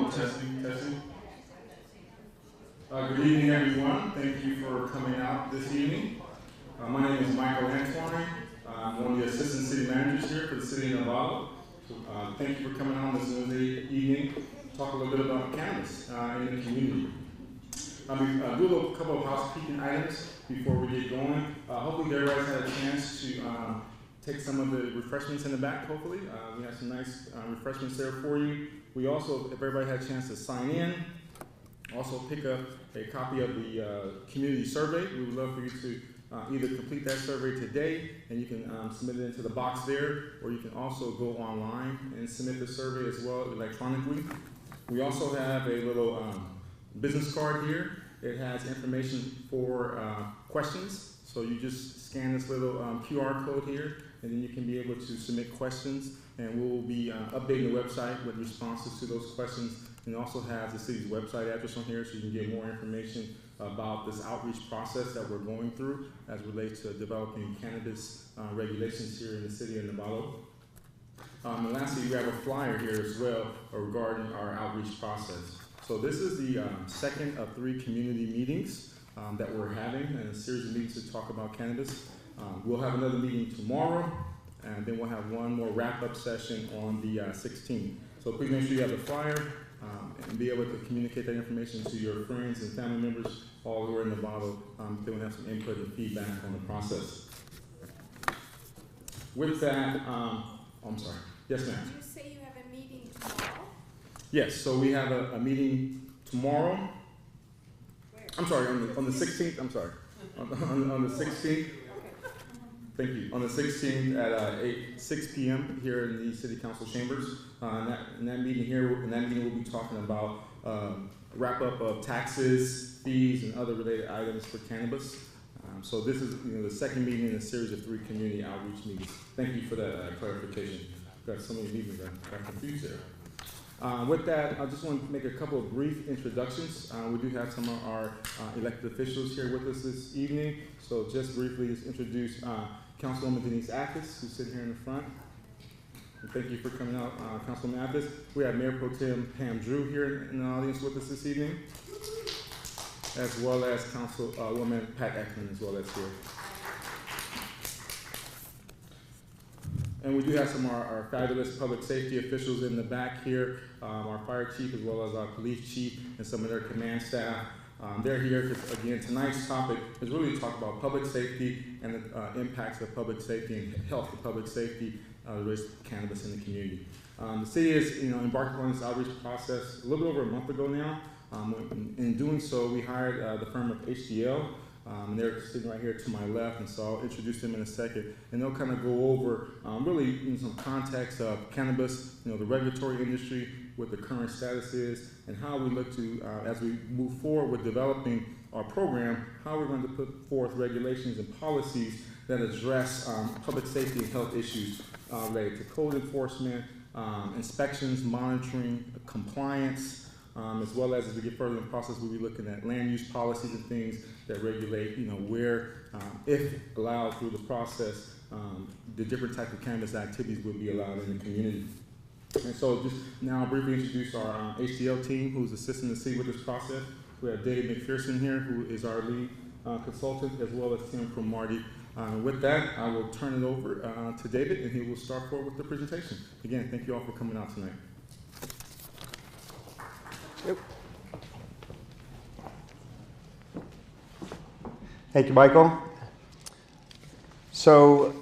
Testing, testing. Good evening, everyone. Thank you for coming out this evening. My name is Michael Antoine. I'm one of the assistant city managers here for the city of Novato. Thank you for coming out this Wednesday evening to talk a little bit about cannabis in the community. Do a couple of housekeeping items before we get going. Hopefully everybody's had a chance to take some of the refreshments in the back, hopefully. We have some nice refreshments there for you. We also, if everybody had a chance to sign in, also pick up a copy of the community survey. We would love for you to either complete that survey today, and you can submit it into the box there, or you can also go online and submit the survey as well electronically. We also have a little business card here. It has information for questions. So you just scan this little QR code here, and then you can be able to submit questions, and we'll be updating the website with responses to those questions. And it also has the city's website address on here, so you can get more information about this outreach process that we're going through as relates to developing cannabis regulations here in the city of Novato. And lastly, we have a flyer here as well regarding our outreach process. So this is the second of 3 community meetings that we're having, and a series of meetings to talk about cannabis. We'll have another meeting tomorrow, and then we'll have one more wrap-up session on the 16th. So please make sure you have the flyer and be able to communicate that information to your friends and family members, all who are in Novato, they will have some input and feedback on the process. With that, I'm sorry. Yes, ma'am. Did you say you have a meeting tomorrow? Yes, so we have a meeting tomorrow. Where? I'm sorry, on the 16th, I'm sorry. On the 16th. Thank you. On the 16th at 6 p.m. here in the City Council chambers. In that meeting we'll be talking about wrap-up of taxes, fees, and other related items for cannabis. So this is the second meeting in a series of 3 community outreach meetings. Thank you for that clarification. Got so many meetings I got confused there. With that, I just want to make a couple of brief introductions. We do have some of our elected officials here with us this evening. So just briefly, let's introduce Councilwoman Denise Athis, who's sitting here in the front. And thank you for coming out, Councilwoman Athis. We have Mayor Pro Tem Pam Drew here in the audience with us this evening, as well as Councilwoman Pat Ekman as well as here. And we do have some of our fabulous public safety officials in the back here, our fire chief as well as our police chief and some of their command staff. They're here because, again, tonight's topic is really to talk about public safety and the impacts of public safety and health of public safety related to cannabis in the community. The city is embarked on this outreach process a little bit over a month ago now. In doing so, we hired the firm of HDL. They're sitting right here to my left, and so I'll introduce them in a second. And they'll kind of go over really in some context of cannabis, the regulatory industry, what the current status is, and how we look to, as we move forward with developing our program, how we're going to put forth regulations and policies that address public safety and health issues related to code enforcement, inspections, monitoring, compliance, as well as we get further in the process, we'll be looking at land use policies and things that regulate, where, if allowed through the process, the different types of cannabis activities will be allowed in the community. And so just now briefly introduce our HDL team who's assisting the city with this process. We have Dave McPherson here, who is our lead consultant, as well as Tim Cromartie. With that, I will turn it over to David, and he will start forward with the presentation. Again, thank you all for coming out tonight. Yep. Thank you, Michael. So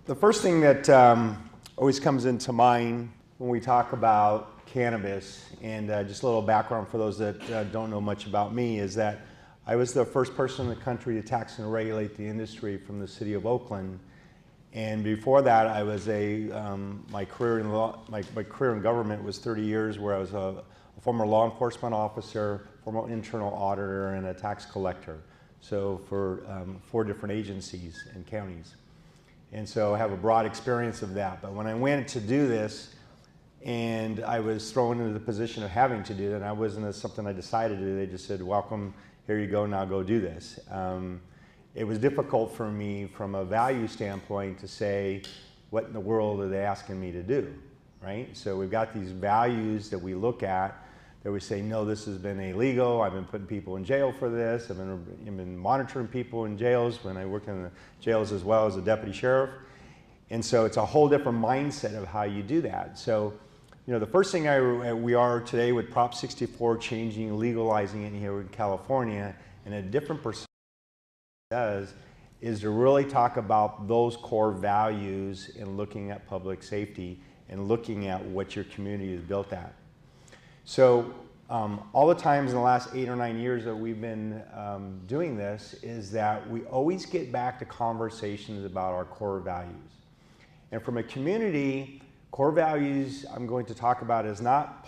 the first thing that always comes into mind when we talk about cannabis, and just a little background for those that don't know much about me, is that I was the first person in the country to tax and regulate the industry from the city of Oakland. And before that, I was my career in government was 30 years, where I was a former law enforcement officer, former internal auditor, and a tax collector. So for 4 different agencies and counties. And so I have a broad experience of that. But when I went to do this, and I was thrown into the position of having to do it, and I wasn't something I decided to do. They just said, welcome, here you go, now go do this. It was difficult for me from a value standpoint to say, what in the world are they asking me to do? right? So we've got these values that we look at that we say, no, this has been illegal. I've been putting people in jail for this. I've been monitoring people in jails when I worked in the jails as well as a deputy sheriff. And so it's a whole different mindset of how you do that. So, the first thing we are today with Prop 64 changing, legalizing it here in California, and a different perspective does is to really talk about those core values in looking at public safety and looking at what your community is built at. So all the times in the last 8 or 9 years that we've been doing this is that we always get back to conversations about our core values. And from a community, core values I'm going to talk about is not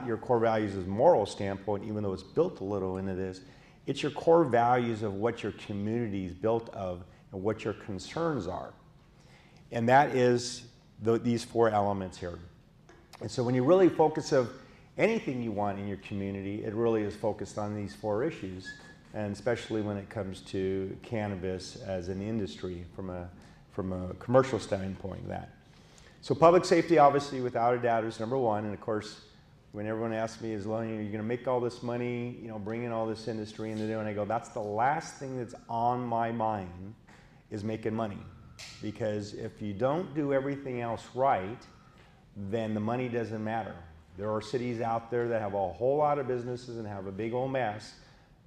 your core values as moral standpoint, even though it's built a little into this. It's your core values of what your community is built of and what your concerns are. And that is these 4 elements here. And so when you really focus of anything you want in your community, it really is focused on these 4 issues, and especially when it comes to cannabis as an industry from a commercial standpoint. So public safety, obviously, without a doubt, is number 1. And of course, when everyone asks me, "Is Lonnie, are you going to make all this money? Bring in all this industry into it?" And I go, "That's the last thing that's on my mind, is making money, because if you don't do everything else right, then the money doesn't matter." There are cities out there that have a whole lot of businesses and have a big old mess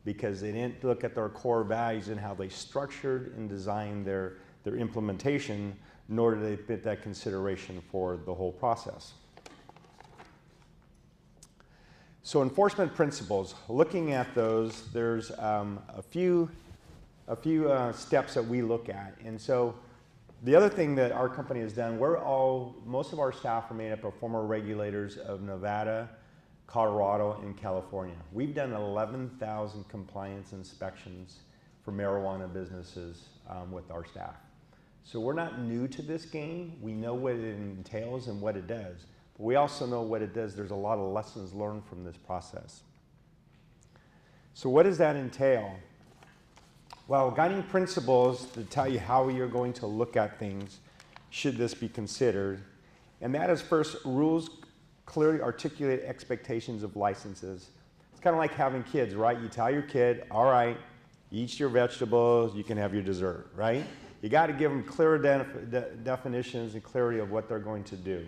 because they didn't look at their core values and how they structured and designed their implementation, nor did they put that consideration for the whole process. So enforcement principles, looking at those, there's a few steps that we look at. And so the other thing that our company has done, most of our staff are made up of former regulators of Nevada, Colorado, and California. We've done 11,000 compliance inspections for marijuana businesses with our staff. So we're not new to this game. We know what it entails and what it does. But we also know what it does. There's a lot of lessons learned from this process. So what does that entail? Well, guiding principles to tell you how you're going to look at things should this be considered. And that is, first, rules clearly articulate expectations of licenses. It's kind of like having kids, right? You tell your kid, all right, you eat your vegetables, you can have your dessert, right? You got to give them clear definitions and clarity of what they're going to do.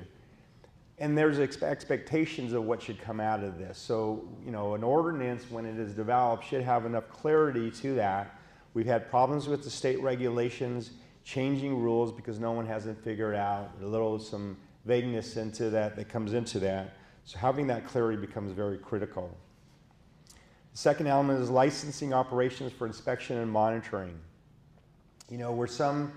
And there's expectations of what should come out of this. So, an ordinance, when it is developed, should have enough clarity to that. We've had problems with the state regulations, changing rules because no one hasn't figured out some vagueness into that comes into that. So having that clarity becomes very critical. The second element is licensing operations for inspection and monitoring. Where some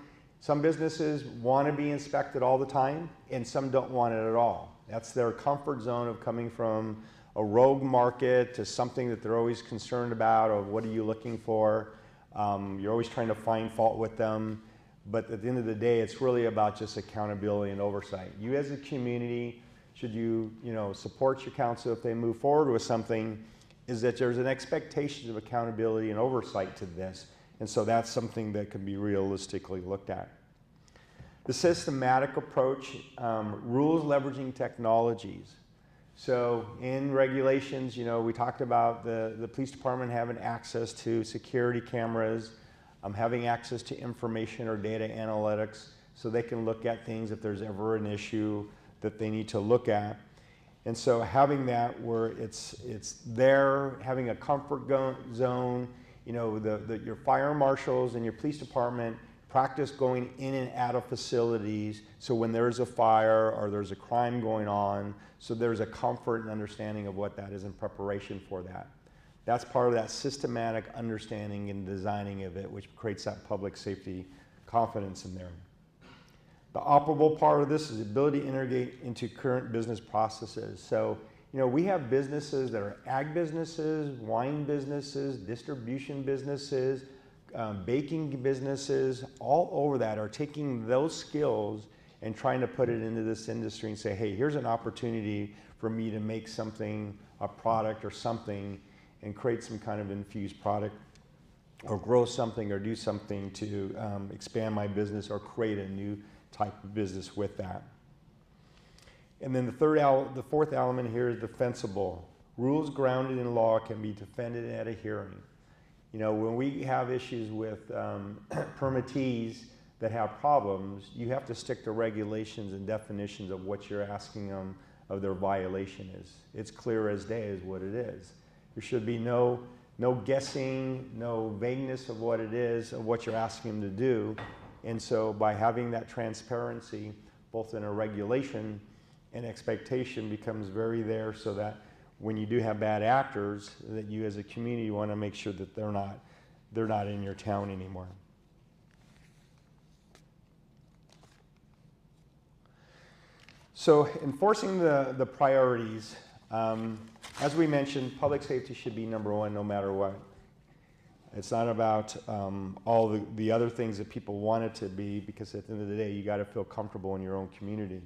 businesses want to be inspected all the time and some don't want it at all. That's their comfort zone of coming from a rogue market to something that they're always concerned about, or what are you looking for? You're always trying to find fault with them. But at the end of the day, it's really about just accountability and oversight. You as a community, should you support your council if they move forward with something, is that there's an expectation of accountability and oversight to this. And so that's something that can be realistically looked at. The systematic approach, rules leveraging technologies. So in regulations, we talked about the police department having access to security cameras, having access to information or data analytics so they can look at things if there's ever an issue that they need to look at. And so having that where it's there, having a comfort zone, your fire marshals and your police department practice going in and out of facilities, so when there's a fire or there's a crime going on, so there's a comfort and understanding of what that is in preparation for that. That's part of that systematic understanding and designing of it, which creates that public safety confidence in there. The operable part of this is the ability to integrate into current business processes. So, we have businesses that are ag businesses, wine businesses, distribution businesses, baking businesses, all over that are taking those skills and trying to put it into this industry and say, hey, here's an opportunity for me to make something, a product or something, and create some kind of infused product or grow something or do something to expand my business or create a new type of business with that. And then the fourth element here is defensible. Rules grounded in law can be defended at a hearing. You know, when we have issues with permittees that have problems, you have to stick to regulations and definitions of what you're asking them of their violation is. It's clear as day is what it is. There should be no guessing, no vagueness of what it is, of what you're asking them to do. And so by having that transparency, both in a regulation and expectation, becomes very there, so that when you do have bad actors, that you as a community want to make sure that they're not in your town anymore. So enforcing the priorities, as we mentioned, public safety should be number one no matter what. It's not about all the other things that people want it to be, because at the end of the day, you got to feel comfortable in your own community.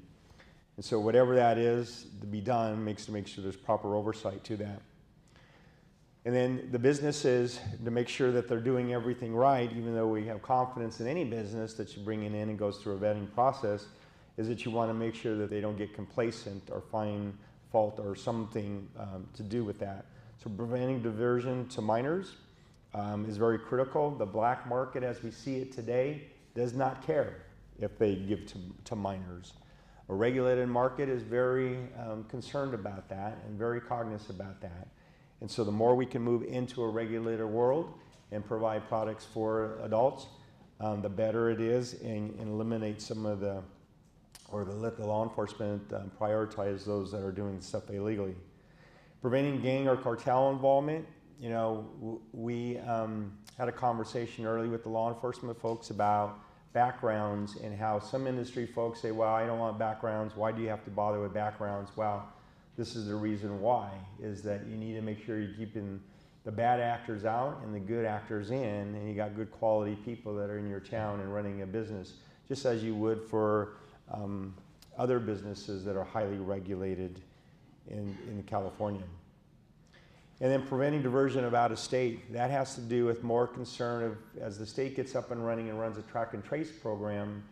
And so whatever that is to be done, makes to make sure there's proper oversight to that. And then the businesses, to make sure that they're doing everything right, even though we have confidence in any business that you bring in and goes through a vetting process, is that you want to make sure that they don't get complacent or find fault or something to do with that. So preventing diversion to minors is very critical. The black market, as we see it today, does not care if they give to minors. A regulated market is very concerned about that and very cognizant about that. And so the more we can move into a regulated world and provide products for adults, the better it is, and eliminate some of the, or to let the law enforcement prioritize those that are doing stuff illegally. Preventing gang or cartel involvement. You know, we had a conversation early with the law enforcement folks about backgrounds, and how some industry folks say, well, I don't want backgrounds. Why do you have to bother with backgrounds? Well, this is the reason why, is that you need to make sure you're keeping the bad actors out and the good actors in, and you got good quality people that are in your town and running a business, just as you would for other businesses that are highly regulated in California. And then preventing diversion of out of state. That has to do with more concern of, as the state gets up and running and runs a track and trace program,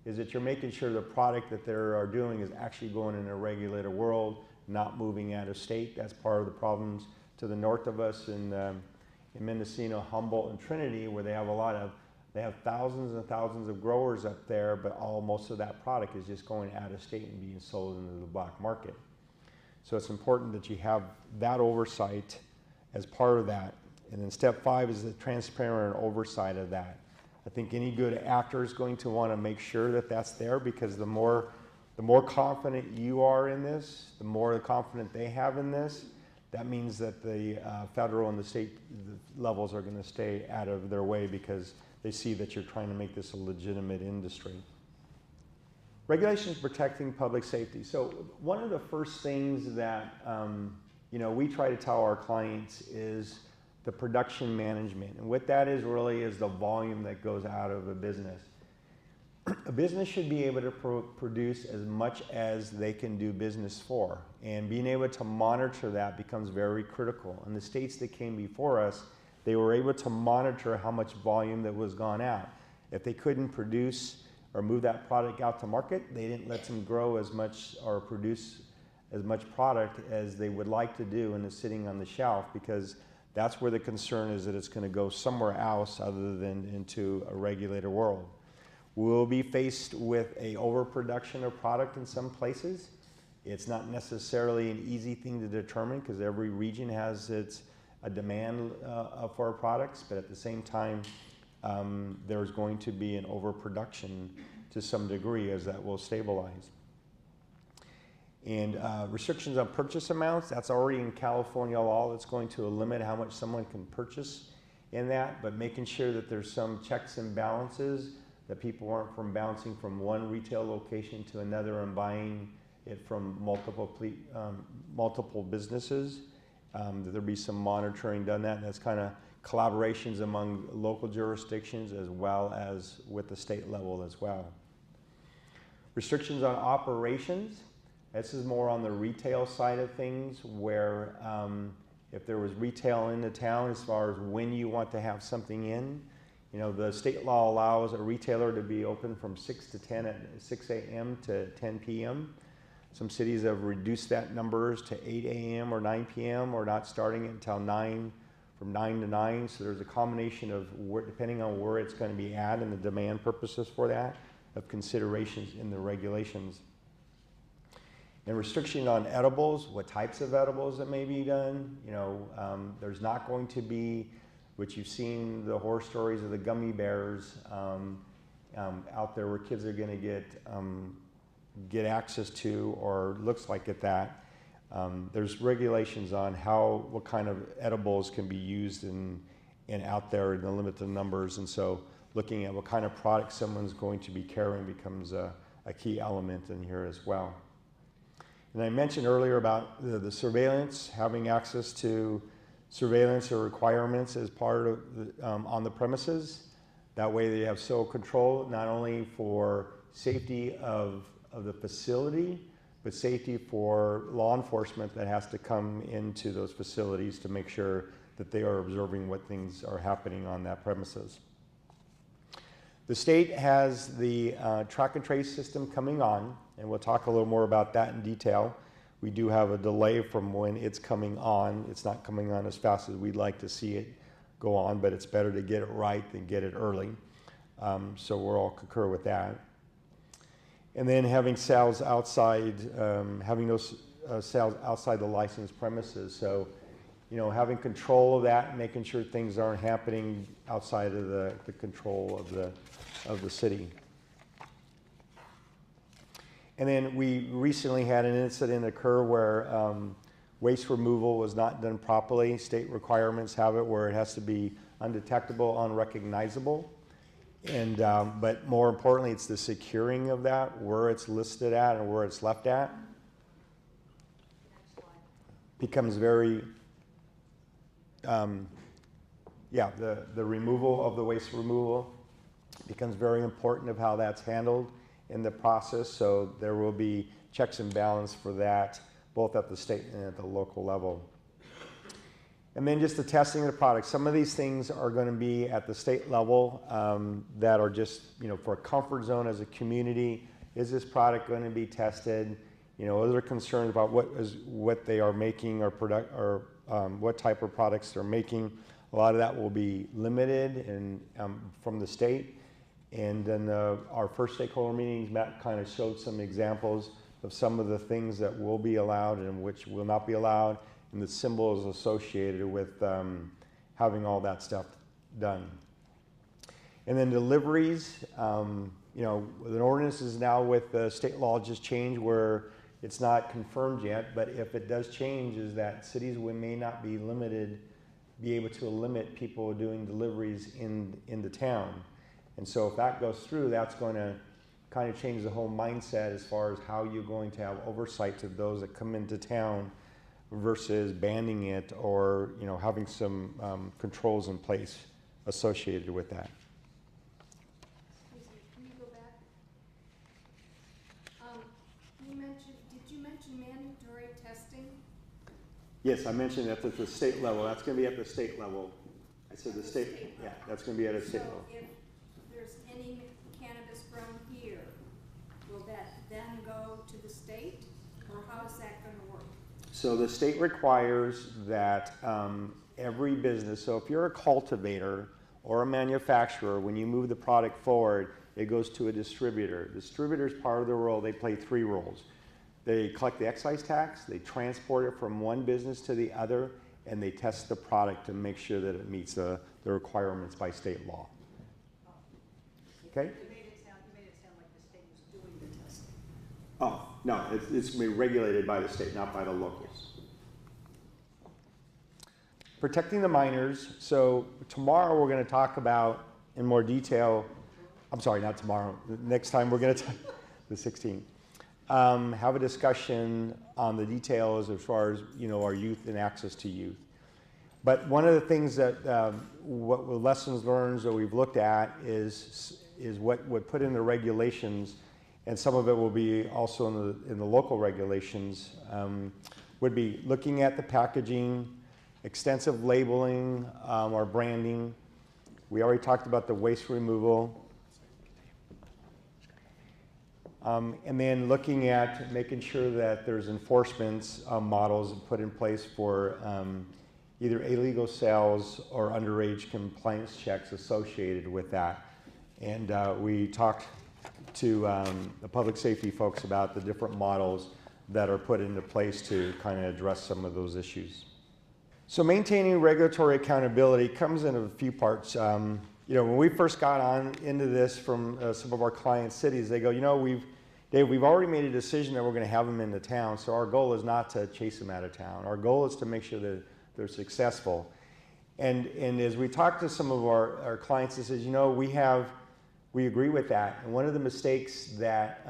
is that you're making sure the product that they are doing is actually going in a regulated world, not moving out of state. That's part of the problems to the north of us in Mendocino, Humboldt, and Trinity, where they have thousands and thousands of growers up there, but most of that product is just going out of state and being sold into the black market. So it's important that you have that oversight as part of that. And then step 5 is the transparent oversight of that. I think any good actor is going to want to make sure that that's there, because the more confident you are in this, the more confident they have in this. That means that the federal and the state levels are going to stay out of their way, because they see that you're trying to make this a legitimate industry. Regulations protecting public safety. So one of the first things that we try to tell our clients is the production management. And what that is really is the volume that goes out of a business. A business should be able to produce as much as they can do business for. And being able to monitor that becomes very critical. In the states that came before us, they were able to monitor how much volume that was gone out. If they couldn't produce or move that product out to market, they didn't let them grow as much or produce as much product as they would like to do, and is sitting on the shelf, because that's where the concern is, that it's going to go somewhere else other than into a regulated world. We'll be faced with a overproduction of product in some places. It's not necessarily an easy thing to determine, because every region has a demand for our products, but at the same time, there's going to be an overproduction to some degree, as that will stabilize. And restrictions on purchase amounts, that's already in California law. That's going to limit how much someone can purchase in that, but making sure that there's some checks and balances, that people aren't bouncing from one retail location to another and buying it from multiple businesses. That there be some monitoring done that, and that's kind of collaborations among local jurisdictions as well as with the state level as well. Restrictions on operations. This is more on the retail side of things, where if there was retail in the town, as far as when you want to have something in, the state law allows a retailer to be open from 6 to 10 at 6 a.m. to 10 p.m. Some cities have reduced that numbers to 8 a.m. or 9 p.m. or not starting it until 9, from 9 to 9. So there's a combination of, depending on where it's going to be at and the demand purposes for that, of considerations in the regulations. And restriction on edibles, what types of edibles that may be done. There's not going to be, which you've seen the horror stories of the gummy bears out there where kids are going to get access to, or looks like that. There's regulations on what kind of edibles can be used in out there in the limited numbers, and so looking at what kind of product someone's going to be carrying becomes a key element in here as well. And I mentioned earlier about the surveillance, having access to surveillance or requirements as part of on the premises. That way they have sole control, not only for safety of the facility, but safety for law enforcement that has to come into those facilities to make sure that they are observing what things are happening on that premises. The state has the track and trace system coming on, and we'll talk a little more about that in detail. We do have a delay from when it's coming on. It's not coming on as fast as we'd like to see it go on, but it's better to get it right than get it early. So we'll all concur with that. And then having sales outside, having those sales outside the licensed premises. So, having control of that, making sure things aren't happening outside of the control of the city. And then we recently had an incident occur where waste removal was not done properly. State requirements have it where it has to be undetectable, unrecognizable. And but more importantly, it's the securing of that, where it's listed at and where it's left at. Becomes very, the removal of the waste removal becomes very important of how that's handled in the process. So there will be checks and balance for that, both at the state and at the local level. And then just the testing of the product. Some of these things are going to be at the state level that are just, for a comfort zone as a community. Is this product going to be tested? Are there concerns about what they are making or what type of products they're making? A lot of that will be limited and from the state. And then our first stakeholder meetings, Matt kind of showed some examples of some of the things that will be allowed and which will not be allowed, and the symbols associated with having all that stuff done. And then deliveries, the ordinance is now with the state law just changed where it's not confirmed yet, but if it does change, is that cities may not be able to limit people doing deliveries in the town. And so if that goes through, that's going to kind of change the whole mindset as far as how you're going to have oversight to those that come into town versus banning it or having some controls in place associated with that. Excuse me, can you go back? Did you mention mandatory testing? Yes, I mentioned that at the state level. That's going to be at the state level. I said the state, yeah, that's going to be at a state level. So if there's any cannabis grown here, will that then go to the state, or how is that going to work? So the state requires that every business, so if you're a cultivator or a manufacturer, when you move the product forward, it goes to a distributor. Distributor's part of the role, they play three roles. They collect the excise tax, they transport it from one business to the other, and they test the product to make sure that it meets the requirements by state law. Okay? You made it sound like the state was doing the testing. Oh, no, it's going to be regulated by the state, not by the locals. Protecting the minors. So tomorrow we're going to talk about in more detail, I'm sorry, not tomorrow, next time we're going to, the 16th, have a discussion on the details as far as, our youth and access to youth. But one of the things that, what lessons learned that we've looked at is what put in the regulations, and some of it will be also in the local regulations, would be looking at the packaging, extensive labeling or branding. We already talked about the waste removal. And then looking at making sure that there's enforcement models put in place for either illegal sales or underage compliance checks associated with that. And we talked to the public safety folks about the different models that are put into place to kind of address some of those issues. So maintaining regulatory accountability comes in a few parts. You know, when we first got on into this from some of our client cities, they go, you know, Dave, we've already made a decision that we're going to have them into town, so our goal is not to chase them out of town. Our goal is to make sure that they're successful. And as we talk to some of our clients, they says, you know, we agree with that. And one of the mistakes that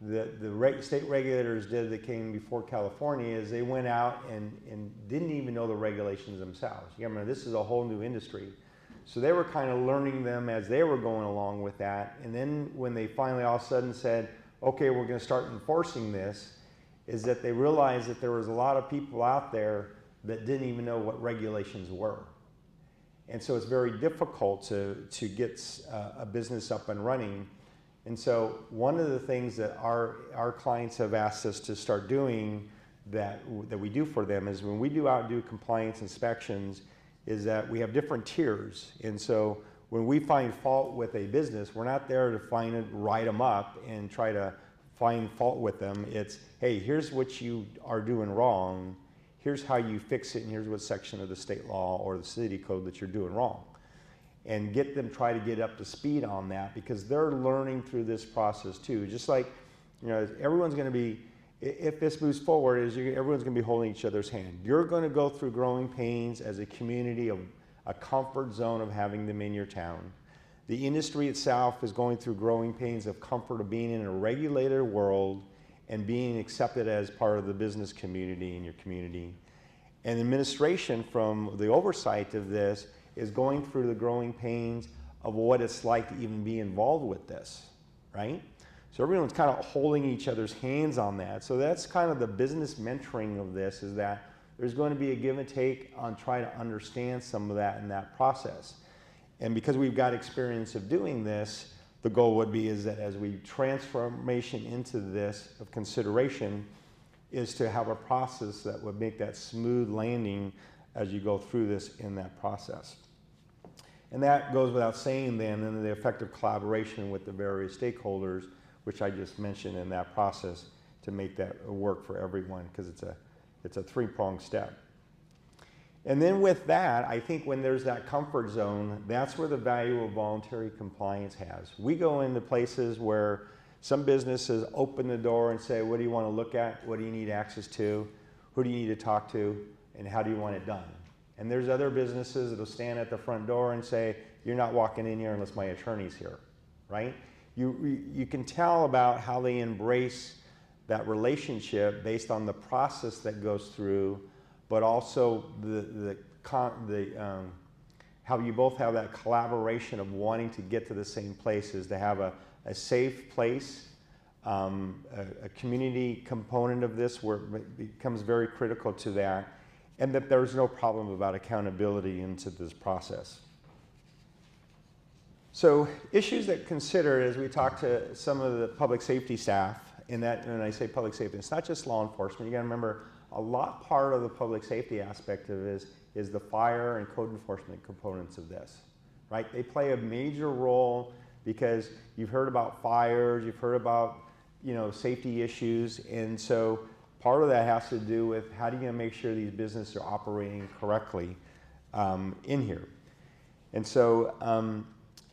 the state regulators did that came before California is they went out and didn't even know the regulations themselves. You remember, this is a whole new industry. So they were kind of learning them as they were going along with that. And then when they finally all of a sudden said, okay, we're going to start enforcing this, is that they realized that there was a lot of people out there that didn't even know what regulations were. And so it's very difficult to get a business up and running. And so one of the things that our clients have asked us to start doing that we do for them is when we do compliance inspections, is that we have different tiers. And so when we find fault with a business, we're not there to write them up and try to find fault with them. It's, hey, here's what you are doing wrong. Here's how you fix it, and here's what section of the state law or the city code that you're doing wrong. And get them, try to get up to speed on that, because they're learning through this process too. Just like, you know, everyone's going to be, if this moves forward, everyone's going to be holding each other's hand. You're going to go through growing pains as a community of a comfort zone of having them in your town. The industry itself is going through growing pains of comfort of being in a regulated world and being accepted as part of the business community in your community. And administration, from the oversight of this, is going through the growing pains of what it's like to even be involved with this, right? So everyone's kind of holding each other's hands on that. So that's kind of the business mentoring of this, is that there's going to be a give and take on trying to understand some of that in that process. And because we've got experience of doing this, the goal would be is that as we transformation into this of consideration is to have a process that would make that smooth landing as you go through this in that process. And that goes without saying then in the effective collaboration with the various stakeholders, which I just mentioned in that process, to make that work for everyone, because it's a three-pronged step. And then with that, I think when there's that comfort zone, that's where the value of voluntary compliance has. We go into places where some businesses open the door and say, what do you want to look at? What do you need access to? Who do you need to talk to? And how do you want it done? And there's other businesses that will stand at the front door and say, you're not walking in here unless my attorney's here, right? You can tell about how they embrace that relationship based on the process that goes through, but also how you both have that collaboration of wanting to get to the same places, to have a safe place, a community component of this where it becomes very critical to that, and that there's no problem about accountability into this process. So issues that consider as we talk to some of the public safety staff, and when I say public safety, it's not just law enforcement. You got to remember, a lot part of the public safety aspect of this is the fire and code enforcement components of this, right? They play a major role because you've heard about fires, you've heard about, you know, safety issues, and so part of that has to do with how do you make sure these businesses are operating correctly in here. And so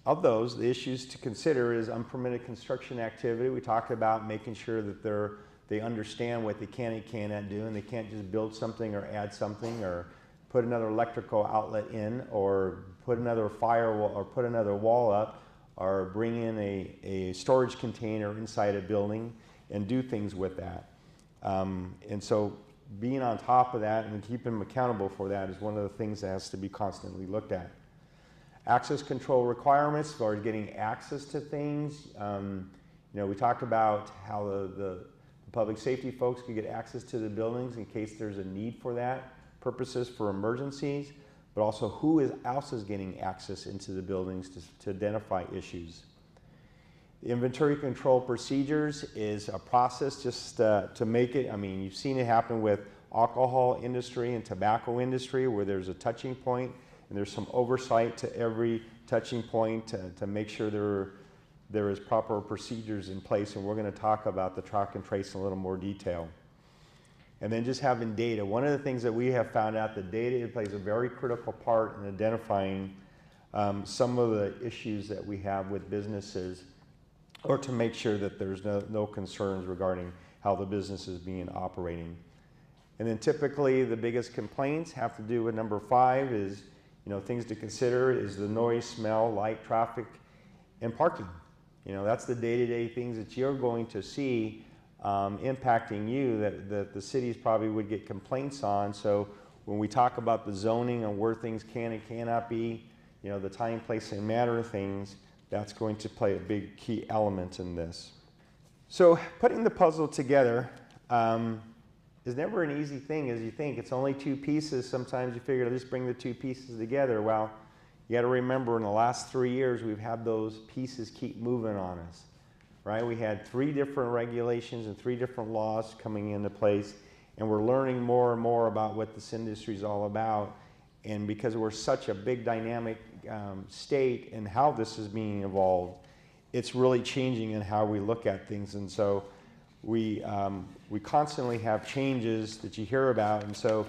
of those, the issues to consider is unpermitted construction activity. We talked about making sure that they understand what they can and cannot do, and they can't just build something or add something or put another electrical outlet in or put another firewall or put another wall up or bring in a storage container inside a building and do things with that. And so being on top of that and keeping them accountable for that is one of the things that has to be constantly looked at. Access control requirements, as far as getting access to things. You know, we talked about how the public safety folks can get access to the buildings in case there's a need for that, purposes for emergencies, but also who else is getting access into the buildings to identify issues. Inventory control procedures is a process just to make it, I mean, you've seen it happen with alcohol industry and tobacco industry where there's a touching point and there's some oversight to every touching point to make sure there is proper procedures in place, and we're going to talk about the track and trace in a little more detail. And then just having data. One of the things that we have found out that data plays a very critical part in identifying some of the issues that we have with businesses, or to make sure that there's no concerns regarding how the business is being operating. And then typically the biggest complaints have to do with number 5 is, things to consider is the noise, smell, light, traffic, and parking. That's the day-to-day things that you're going to see impacting you that the cities probably would get complaints on. So when we talk about the zoning and where things can and cannot be, the time, place, and manner of things, that's going to play a big key element in this. So putting the puzzle together is never an easy thing as you think. It's only 2 pieces. Sometimes you figure, let's bring the 2 pieces together. Well, you got to remember in the last 3 years, we've had those pieces keep moving on us, right? We had 3 different regulations and 3 different laws coming into place, and we're learning more and more about what this industry is all about. And because we're such a big dynamic state and how this is being evolved, it's really changing in how we look at things. And so we constantly have changes that you hear about. And so,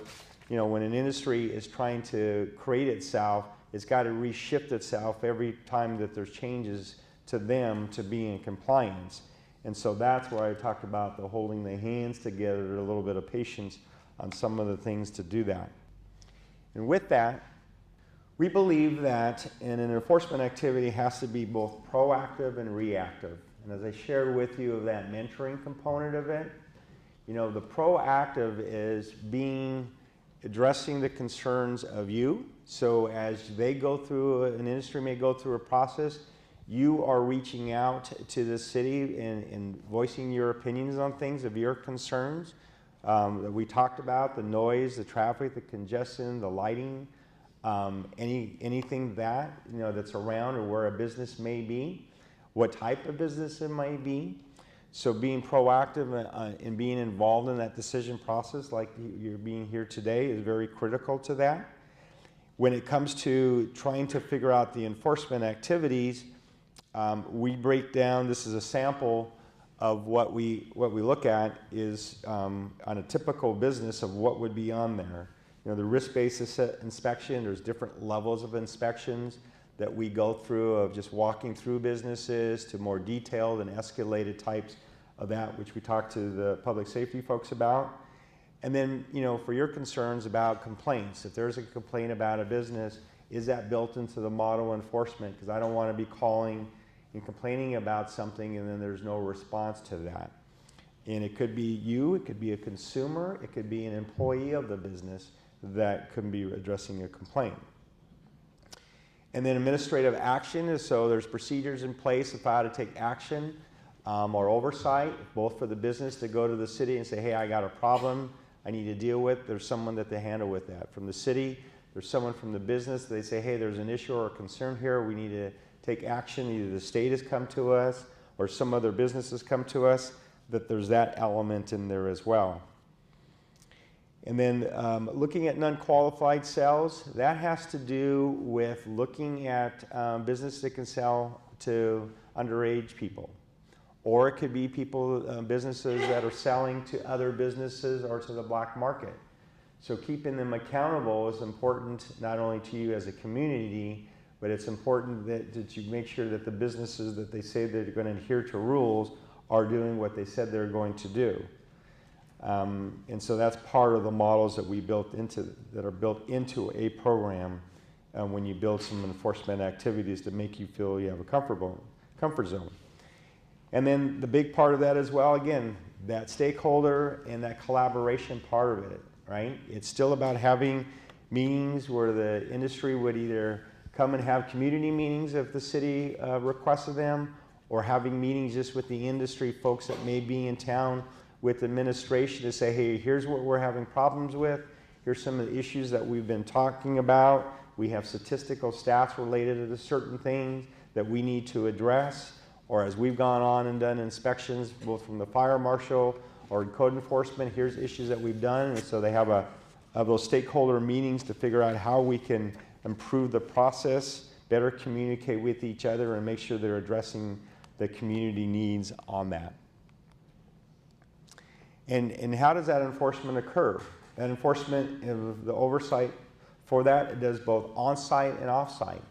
when an industry is trying to create itself, it's got to reshift itself every time that there's changes to them to be in compliance. And so that's why I talked about the holding the hands together, a little bit of patience on some of the things to do that. And with that, we believe that an enforcement activity has to be both proactive and reactive. And as I shared with you of that mentoring component of it, the proactive is addressing the concerns of you. So as they go through, an industry may go through a process, you are reaching out to the city and voicing your opinions on things of your concerns that we talked about, the noise, the traffic, the congestion, the lighting, anything that's around or where a business may be, what type of business it might be. So being proactive and being involved in that decision process like you're being here today is very critical to that. When it comes to trying to figure out the enforcement activities, we break down, this is a sample of what we look at is on a typical business of what would be on there. The risk-based inspection, there's different levels of inspections that we go through of just walking through businesses to more detailed and escalated types of that, which we talked to the public safety folks about. And then, for your concerns about complaints, if there's a complaint about a business, is that built into the model enforcement? Because I don't want to be calling and complaining about something and then there's no response to that. And it could be you, it could be a consumer, it could be an employee of the business that could be addressing a complaint. And then administrative action is, so there's procedures in place of how to take action or oversight, both for the business to go to the city and say, hey, I got a problem I need to deal with. There's someone that they handle with that. From the city, there's someone from the business, they say, hey, there's an issue or a concern here, we need to take action. Either the state has come to us or some other business has come to us, that there's that element in there as well. And then looking at non-qualified sales, that has to do with looking at business that can sell to underage people. Or it could be people, businesses that are selling to other businesses or to the black market. So keeping them accountable is important not only to you as a community, but it's important that you make sure that the businesses that they say they're going to adhere to rules are doing what they said they're going to do. And so that's part of the models that we built into, that are built into a program when you build some enforcement activities to make you feel you have a comfort zone. And then the big part of that as well, again, that stakeholder and that collaboration part of it, right? It's still about having meetings where the industry would either come and have community meetings if the city requested them, or having meetings just with the industry folks that may be in town with administration to say, hey, here's what we're having problems with. Here's some of the issues that we've been talking about. We have statistical stats related to certain things that we need to address. or as we've gone on and done inspections, both from the fire marshal or code enforcement, here's issues that we've done. And so they have those stakeholder meetings to figure out how we can improve the process, better communicate with each other, and make sure they're addressing the community needs on that. And how does that enforcement occur? That enforcement, the oversight for that, it does both on-site and off-site.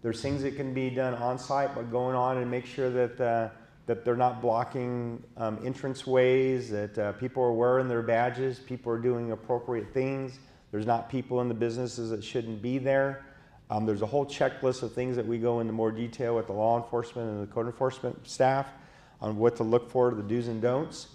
There's things that can be done on-site, but going on and make sure that that they're not blocking entrance ways, that people are wearing their badges, people are doing appropriate things. There's not people in the businesses that shouldn't be there. There's a whole checklist of things that we go into more detail with the law enforcement and the code enforcement staff on what to look for, the do's and don'ts.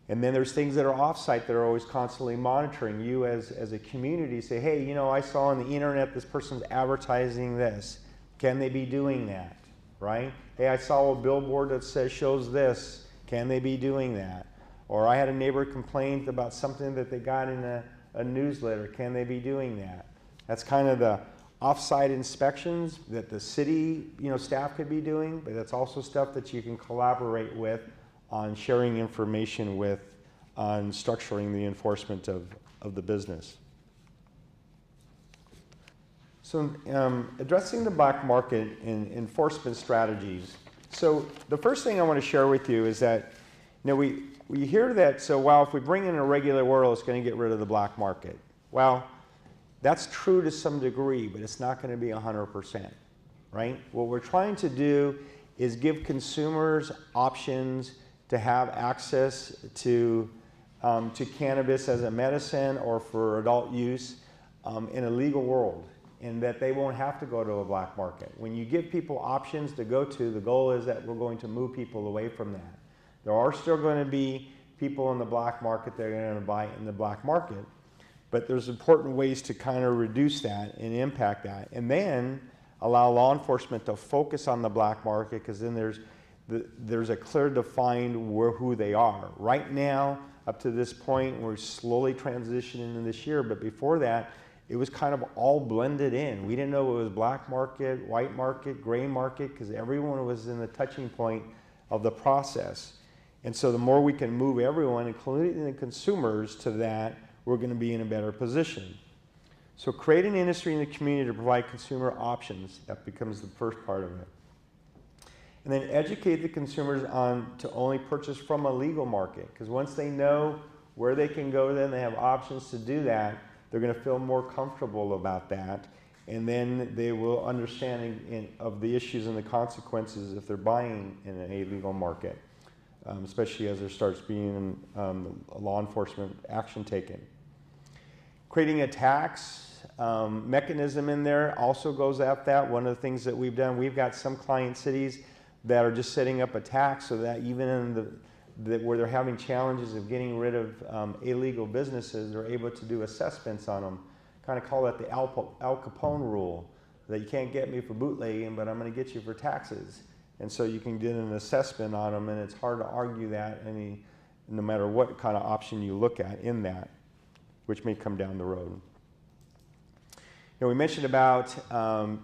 And then there's things that are off-site that are always constantly monitoring. You as a community say, hey, you know, I saw on the internet this person's advertising this. Can they be doing that, right? Hey, I saw a billboard that shows this. Can they be doing that? Or I had a neighbor complain about something that they got in a newsletter. Can they be doing that? That's kind of the off-site inspections that the city, you know, staff could be doing, but that's also stuff that you can collaborate with on sharing information with, on structuring the enforcement of the business. So addressing the black market and enforcement strategies. So the first thing I want to share with you is that, you know, we hear that, so well, if we bring in a regular world, it's going to get rid of the black market. Well, that's true to some degree, but it's not going to be 100%, right? What we're trying to do is give consumers options to have access to cannabis as a medicine or for adult use in a legal world, and that they won't have to go to a black market. When you give people options to go to, the goal is that we're going to move people away from that. There are still going to be people in the black market that are going to buy in the black market, but there's important ways to kind of reduce that and impact that, and then allow law enforcement to focus on the black market, because then there's a clear defined who they are. Right now, up to this point, we're slowly transitioning in this year, but before that, it was kind of all blended in. We didn't know it was black market, white market, gray market, because everyone was in the touching point of the process. And so the more we can move everyone, including the consumers, to that, we're going to be in a better position. So create an industry in the community to provide consumer options. That becomes the first part of it. And then educate the consumers on to only purchase from a legal market, because once they know where they can go, then they have options to do that, they're going to feel more comfortable about that, and then they will understand of the issues and the consequences if they're buying in an illegal market, especially as there starts being a law enforcement action taken. Creating a tax mechanism in there also goes at that. One of the things that we've done, we've got some client cities that are just setting up a tax so that even in where they're having challenges of getting rid of illegal businesses, they're able to do assessments on them. Kind of call that the Al Capone rule, that you can't get me for bootlegging, but I'm going to get you for taxes. And so you can get an assessment on them, and it's hard to argue that no matter what kind of option you look at in that, which may come down the road. You know, we mentioned about,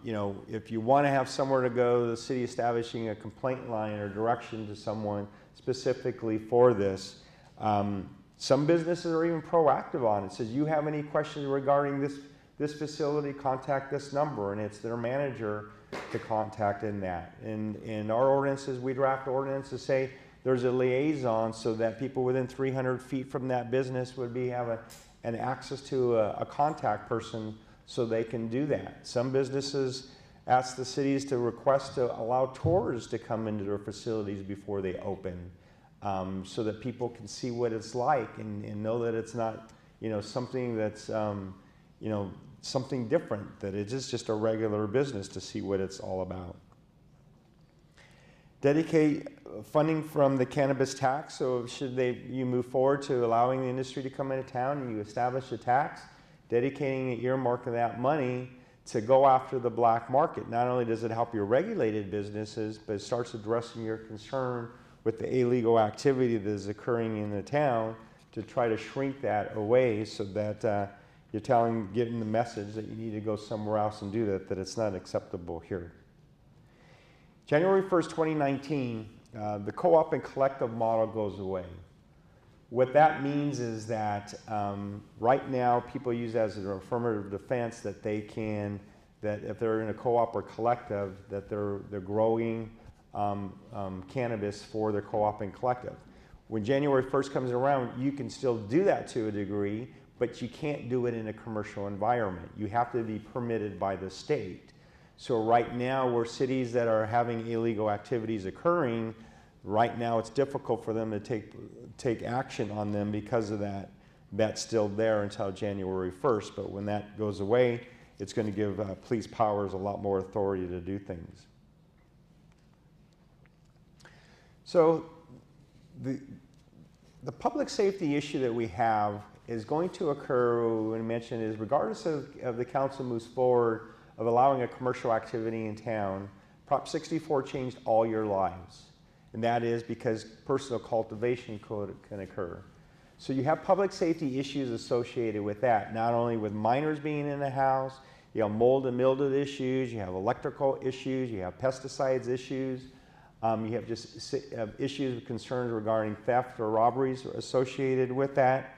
you know, if you want to have somewhere to go, the city establishing a complaint line or direction to someone specifically for this. Some businesses are even proactive on it. It says, you have any questions regarding this facility, contact this number, and it's their manager to contact in that. In our ordinances, we draft ordinances say there's a liaison so that people within 300 feet from that business would have an access to a contact person so they can do that. Some businesses ask the cities to request to allow tours to come into their facilities before they open, so that people can see what it's like and know that it's not, you know, something that's, you know, something different, that it is just a regular business, to see what it's all about. Dedicate funding from the cannabis tax. So should you move forward to allowing the industry to come into town and you establish a tax, dedicating an earmark of that money to go after the black market. Not only does it help your regulated businesses, but it starts addressing your concern with the illegal activity that is occurring in the town, to try to shrink that away, so that you're getting the message that you need to go somewhere else and do that it's not acceptable here. January 1st, 2019, the co-op and collective model goes away. What that means is that right now people use as an affirmative defense that they can, that if they're in a co-op or collective, that they're growing cannabis for their co-op and collective. When January 1st comes around, you can still do that to a degree, but you can't do it in a commercial environment. You have to be permitted by the state. So right now, where cities that are having illegal activities occurring, right now it's difficult for them to take action on them because of that. That's still there until January 1st, but when that goes away, it's going to give police powers a lot more authority to do things. So the public safety issue that we have is going to occur, when I mentioned, is regardless of the council moves forward of allowing a commercial activity in town, Prop 64 changed all your lives. And that is because personal cultivation can occur. So you have public safety issues associated with that, not only with minors being in the house, you have mold and mildew issues, you have electrical issues, you have pesticides issues, you have just issues of concerns regarding theft or robberies associated with that.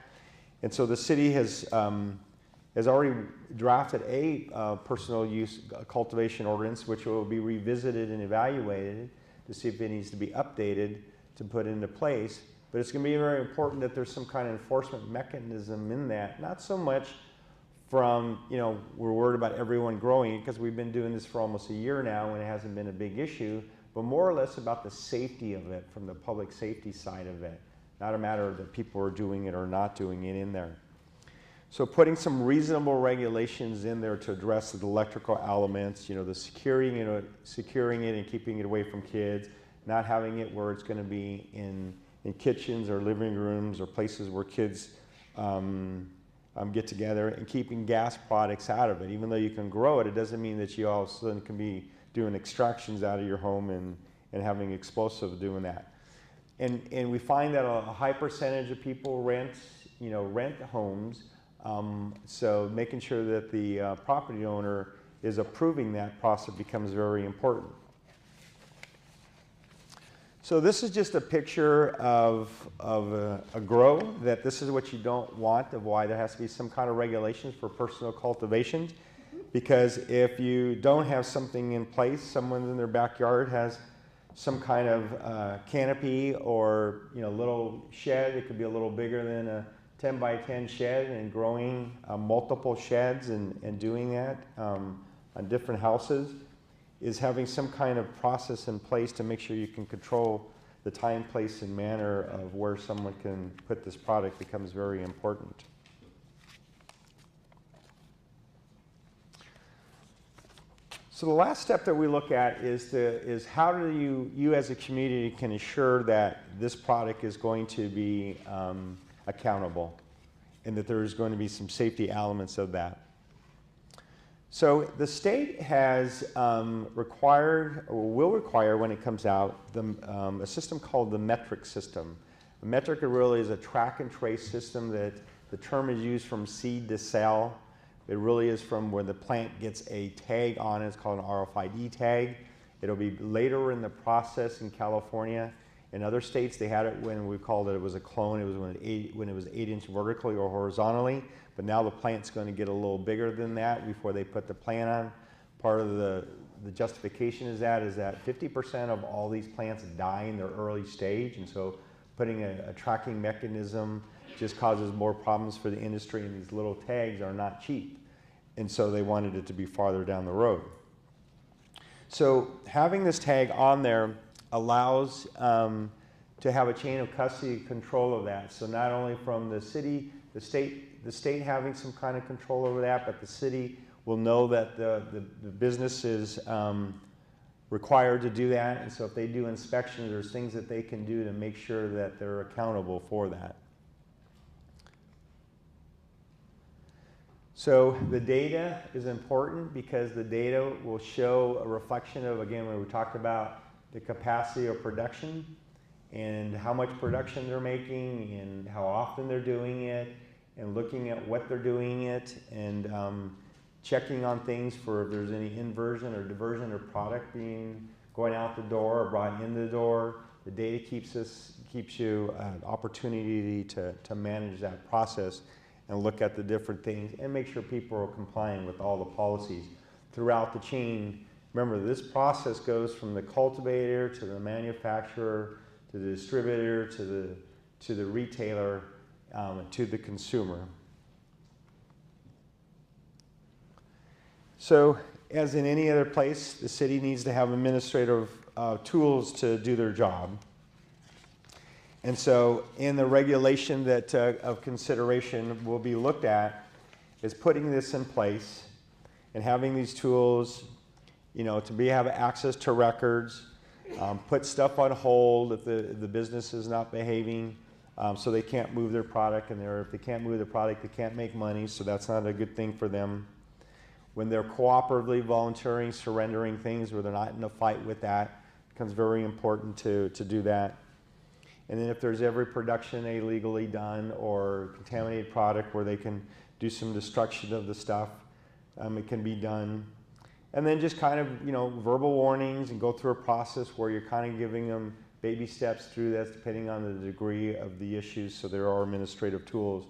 And so the city has already drafted a personal use cultivation ordinance, which will be revisited and evaluated to see if it needs to be updated to put into place. But it's going to be very important that there's some kind of enforcement mechanism in that. Not so much from, we're worried about everyone growing, because we've been doing this for almost a year now and it hasn't been a big issue, but more or less about the safety of it from the public safety side of it. Not a matter that people are doing it or not doing it in there. So putting some reasonable regulations in there to address the electrical elements, the securing it and keeping it away from kids, not having it where it's going to be in kitchens or living rooms or places where kids get together, and keeping gas products out of it. Even though you can grow it, it doesn't mean that you all of a sudden can be doing extractions out of your home and having explosives doing that. And we find that a high percentage of people rent homes. So making sure that the property owner is approving that process becomes very important. So this is just a picture of a grow, that this is what you don't want, of why there has to be some kind of regulations for personal cultivation. Because if you don't have something in place, someone in their backyard has some kind of canopy or little shed. It could be a little bigger than a 10 by 10 shed, and growing multiple sheds and doing that on different houses, is having some kind of process in place to make sure you can control the time, place, and manner of where someone can put this product becomes very important. So the last step that we look at is how do you as a community can ensure that this product is going to be accountable, and that there is going to be some safety elements of that. So the state has required, or will require when it comes out, a system called the metric system. The metric really is a track and trace system that the term is used from seed to sale. It really is from where the plant gets a tag on it. It's called an RFID tag. It'll be later in the process in California. In other states, they had it when we called it was a clone. It was when it was 8 inch vertically or horizontally. But now the plant's going to get a little bigger than that before they put the plant on. Part of the justification is that 50% of all these plants die in their early stage, and so putting a tracking mechanism just causes more problems for the industry, and these little tags are not cheap. And so they wanted it to be farther down the road. So having this tag on there allows to have a chain of custody control of that. So not only from the city, the state having some kind of control over that, but the city will know that the business is required to do that. And so if they do inspections, there's things that they can do to make sure that they're accountable for that. So the data is important because the data will show a reflection of, again, when we talked about the capacity of production and how much production they're making and how often they're doing it, and looking at what they're doing it, and checking on things for if there's any inversion or diversion of product being going out the door or brought in the door. The data keeps you an opportunity to manage that process and look at the different things and make sure people are complying with all the policies throughout the chain. Remember, this process goes from the cultivator to the manufacturer to the distributor to the retailer to the consumer. So, as in any other place, the city needs to have administrative tools to do their job. And so, in the regulation that of consideration will be looked at is putting this in place and having these tools, to have access to records, put stuff on hold if the business is not behaving, so they can't move their product, and if they can't move their product, they can't make money, so that's not a good thing for them. When they're cooperatively volunteering, surrendering things where they're not in a fight with that, it becomes very important to do that. And then if there's every production illegally done or contaminated product where they can do some destruction of the stuff, it can be done. And then just kind of, verbal warnings and go through a process where you're kind of giving them baby steps through that depending on the degree of the issues. So there are administrative tools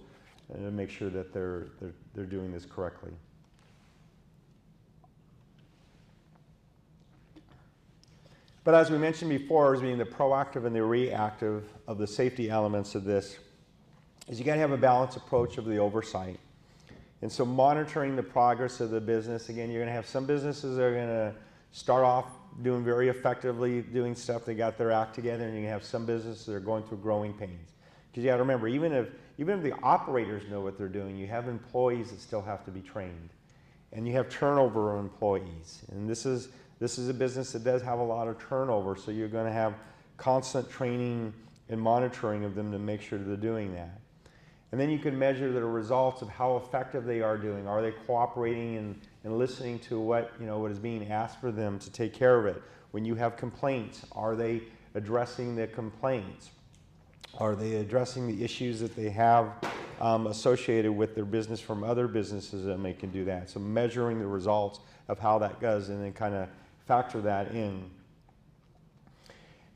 to make sure that they're doing this correctly. But as we mentioned before, as being the proactive and the reactive of the safety elements of this, is you got to have a balanced approach of the oversight. And so monitoring the progress of the business, again, you're going to have some businesses that are going to start off doing very effectively, doing stuff, they got their act together, and you're going to have some businesses that are going through growing pains. Because you got to remember, even if the operators know what they're doing, you have employees that still have to be trained. And you have turnover of employees. And this is a business that does have a lot of turnover, so you're going to have constant training and monitoring of them to make sure they're doing that. And then you can measure the results of how effective they are doing. Are they cooperating and listening to what is being asked for them to take care of it? When you have complaints, are they addressing the complaints? Are they addressing the issues that they have associated with their business from other businesses that can do that? So measuring the results of how that goes and then kind of factor that in.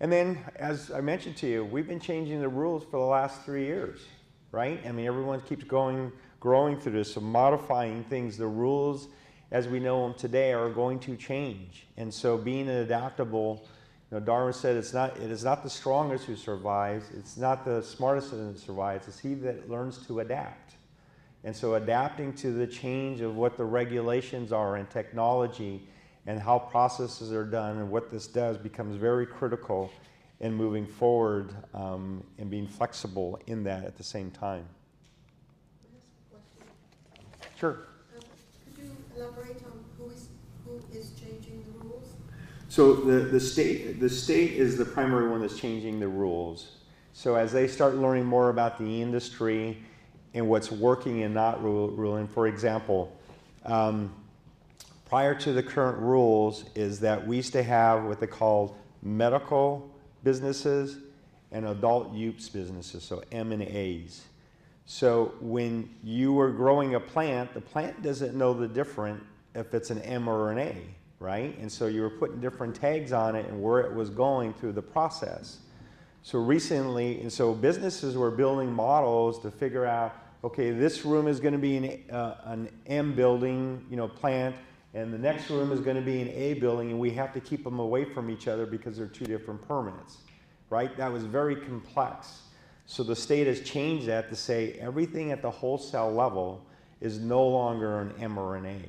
And then, as I mentioned to you, we've been changing the rules for the last 3 years, right? Everyone keeps growing through this, so modifying things. The rules, as we know them today, are going to change. And so being adaptable, Darwin said it is not the strongest who survives, it's not the smartest that survives, it's he that learns to adapt. And so adapting to the change of what the regulations are and technology and how processes are done and what this does becomes very critical in moving forward and being flexible in that at the same time. Sure. Could you elaborate on who is changing the rules? So the state is the primary one that's changing the rules. So as they start learning more about the industry and what's working and not ruling, for example, prior to the current rules is that we used to have what they called medical businesses and adult use businesses, so M&As. So when you were growing a plant, the plant doesn't know the difference if it's an M or an A, right? And so you were putting different tags on it and where it was going through the process. So recently, and so businesses were building models to figure out, okay, this room is going to be an M building, plant, and the next room is going to be an A building, and we have to keep them away from each other because they're two different permits, right? That was very complex. So the state has changed that to say everything at the wholesale level is no longer an M or an A.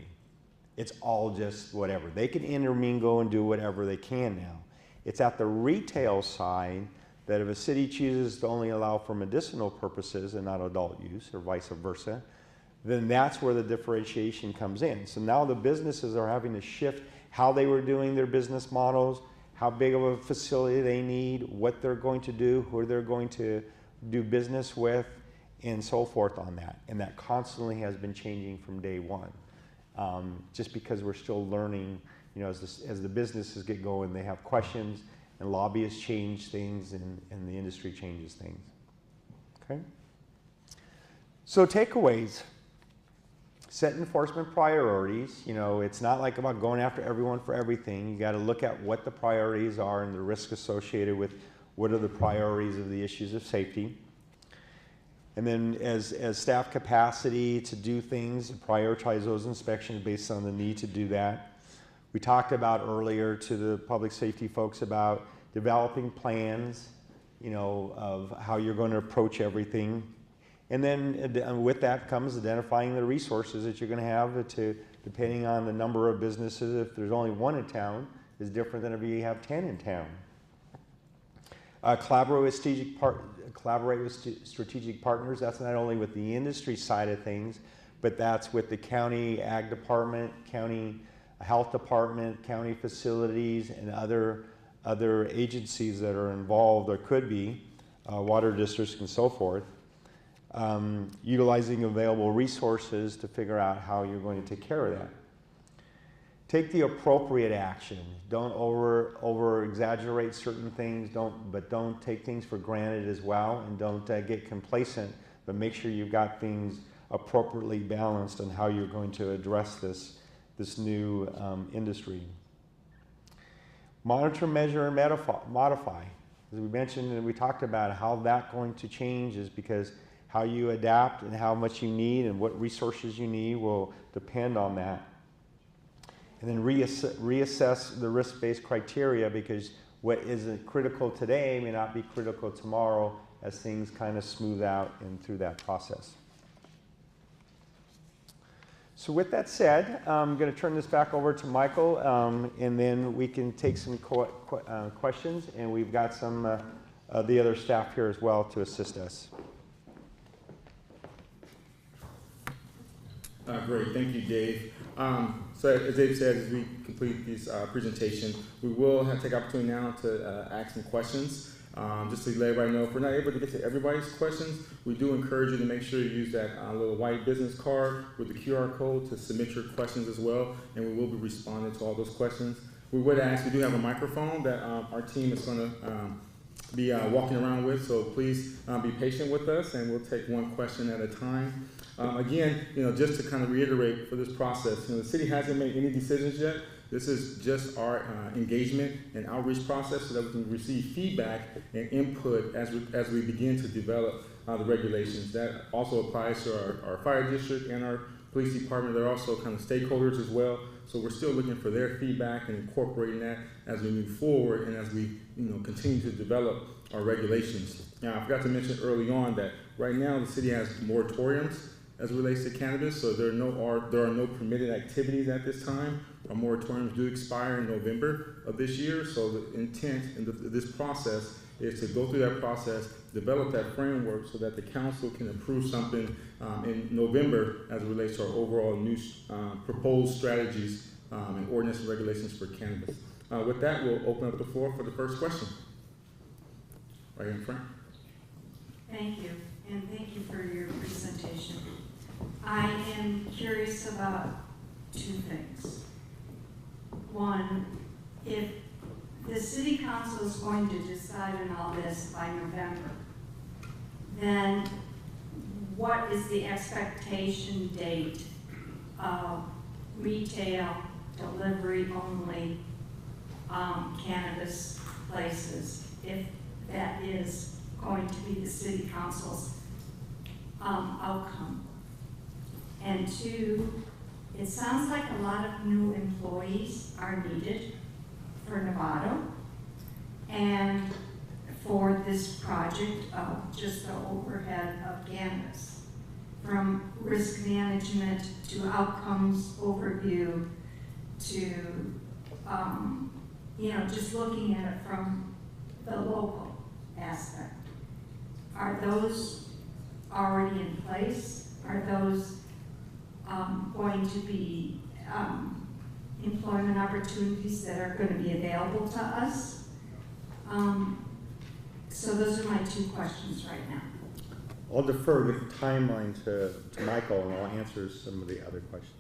It's all just whatever. They can intermingle and do whatever they can now. It's at the retail side that if a city chooses to only allow for medicinal purposes and not adult use or vice versa, then that's where the differentiation comes in. So now the businesses are having to shift how they were doing their business models, how big of a facility they need, what they're going to do, who they're going to do business with, and so forth on that. And that constantly has been changing from day one. Just because we're still learning, as the businesses get going, they have questions, and lobbyists change things, and the industry changes things. Okay? So takeaways. set enforcement priorities. You know, it's not like about going after everyone for everything. You got to look at what the priorities are and the risk associated with what are the priorities of the issues of safety. And then as staff capacity to do things, prioritize those inspections based on the need to do that. We talked about earlier to the public safety folks about developing plans, you know, of how you're going to approach everything. And then with that comes identifying the resources that you're going to have to, depending on the number of businesses. If there's only one in town, is different than if you have 10 in town. Collaborate with strategic partners. That's not only with the industry side of things, but that's with the county ag department, county health department, county facilities, and other agencies that are involved or could be, water districts and so forth. Utilizing available resources to figure out how you're going to take care of that. Take the appropriate action. Don't over exaggerate certain things. Don't take things for granted as well, and don't get complacent. But make sure you've got things appropriately balanced on how you're going to address this new industry. Monitor, measure, and modify. As we mentioned and we talked about how that's going to change is because how you adapt and how much you need and what resources you need will depend on that. And then reassess the risk-based criteria, because what isn't critical today may not be critical tomorrow as things kind of smooth out and through that process. So with that said, I'm going to turn this back over to Michael, and then we can take some questions, and we've got some the other staff here as well to assist us. Great, thank you, Dave. So as Dave said, as we complete this presentation, we will take opportunity now to ask some questions. Just to let everybody know, if we're not able to get to everybody's questions, we do encourage you to make sure you use that little white business card with the QR code to submit your questions as well, and we will be responding to all those questions. We would ask, we do have a microphone that our team is going to be walking around with, so please be patient with us, and we'll take one question at a time. Again, just to kind of reiterate for this process, the city hasn't made any decisions yet. This is just our engagement and outreach process so that we can receive feedback and input as we begin to develop the regulations. That also applies to our fire district and our police department. They're also kind of stakeholders as well. So we're still looking for their feedback and incorporating that as we move forward and as we continue to develop our regulations. Now, I forgot to mention early on that right now the city has moratoriums as it relates to cannabis, so there are no permitted activities at this time. Our moratoriums do expire in November of this year, so the intent in this process is to go through that process, develop that framework so that the council can approve something in November as it relates to our overall new proposed strategies and ordinance and regulations for cannabis. With that, we'll open up the floor for the first question. Right here in front. Thank you, and thank you for your presentation. I am curious about two things. One, if the city council is going to decide on all this by November, then what is the expectation date of retail delivery only cannabis places, if that is going to be the city council's outcome? And two, it sounds like a lot of new employees are needed for Novato and for this project of just the overhead of cannabis, from risk management to outcomes overview to just looking at it from the local aspect. Are those already in place? Are those going to be employment opportunities that are going to be available to us? So those are my two questions right now. I'll defer the timeline to Michael, and I'll answer some of the other questions.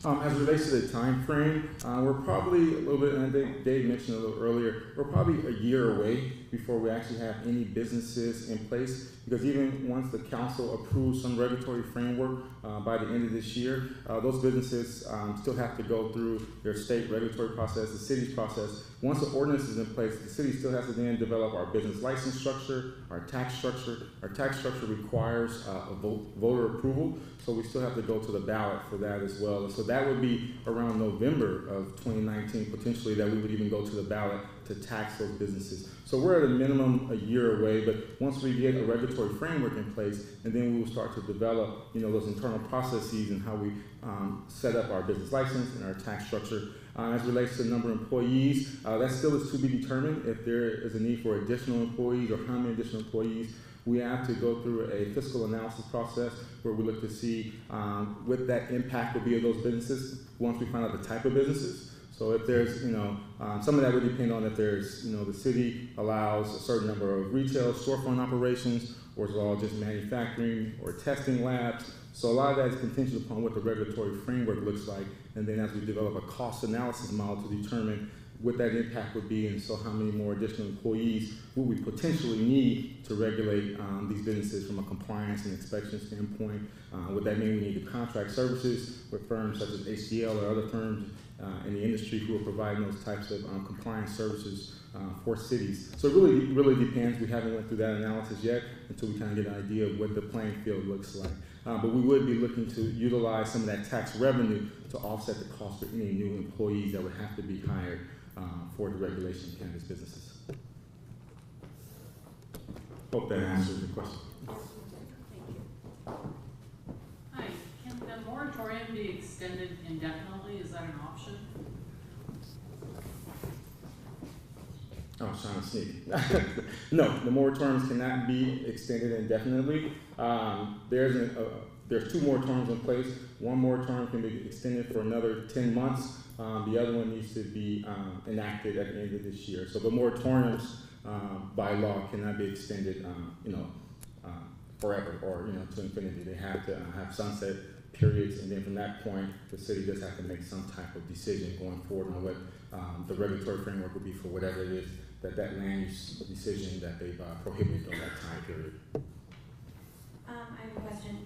As it relates to the time frame, we're probably a little bit, and I think Dave mentioned a little earlier, we're probably a year away before we actually have any businesses in place, because even once the council approves some regulatory framework by the end of this year, those businesses still have to go through their state regulatory process, the city's process. Once the ordinance is in place, the city still has to then develop our business license structure, our tax structure. Our tax structure requires a voter approval, so we still have to go to the ballot for that as well. And so that would be around November of 2019, potentially, that we would even go to the ballot to tax those businesses. So we're at a minimum a year away, but once we get a regulatory framework in place, and then we will start to develop, those internal processes and how we set up our business license and our tax structure. As it relates to the number of employees, that still is to be determined if there is a need for additional employees or how many additional employees. We have to go through a fiscal analysis process where we look to see what that impact will be of those businesses once we find out the type of businesses. So if there's, some of that would depend on if there's, the city allows a certain number of retail storefront operations, or is it all just manufacturing or testing labs. So a lot of that is contingent upon what the regulatory framework looks like, and then as we develop a cost analysis model to determine what that impact would be, and so how many more additional employees would we potentially need to regulate these businesses from a compliance and inspection standpoint. Would that mean we need to contract services with firms such as HCL or other firms in the industry who are providing those types of compliance services for cities? So it really depends. We haven't went through that analysis yet until we kind of get an idea of what the playing field looks like. But we would be looking to utilize some of that tax revenue to offset the cost for any new employees that would have to be hired for the regulation of cannabis businesses. Hope that answers the question. Hi, can the moratorium be extended indefinitely? Is that an option? Oh, I was trying to sneak. No, the moratoriums cannot be extended indefinitely. There's two moratoriums in place. One moratorium can be extended for another 10 months. The other one needs to be enacted at the end of this year. So the moratoriums by law cannot be extended, forever or to infinity. They have to have sunset periods, and then from that point, the city does have to make some type of decision going forward on what the regulatory framework would be for whatever it is that land use decision that they've prohibited during that time period. I have a question.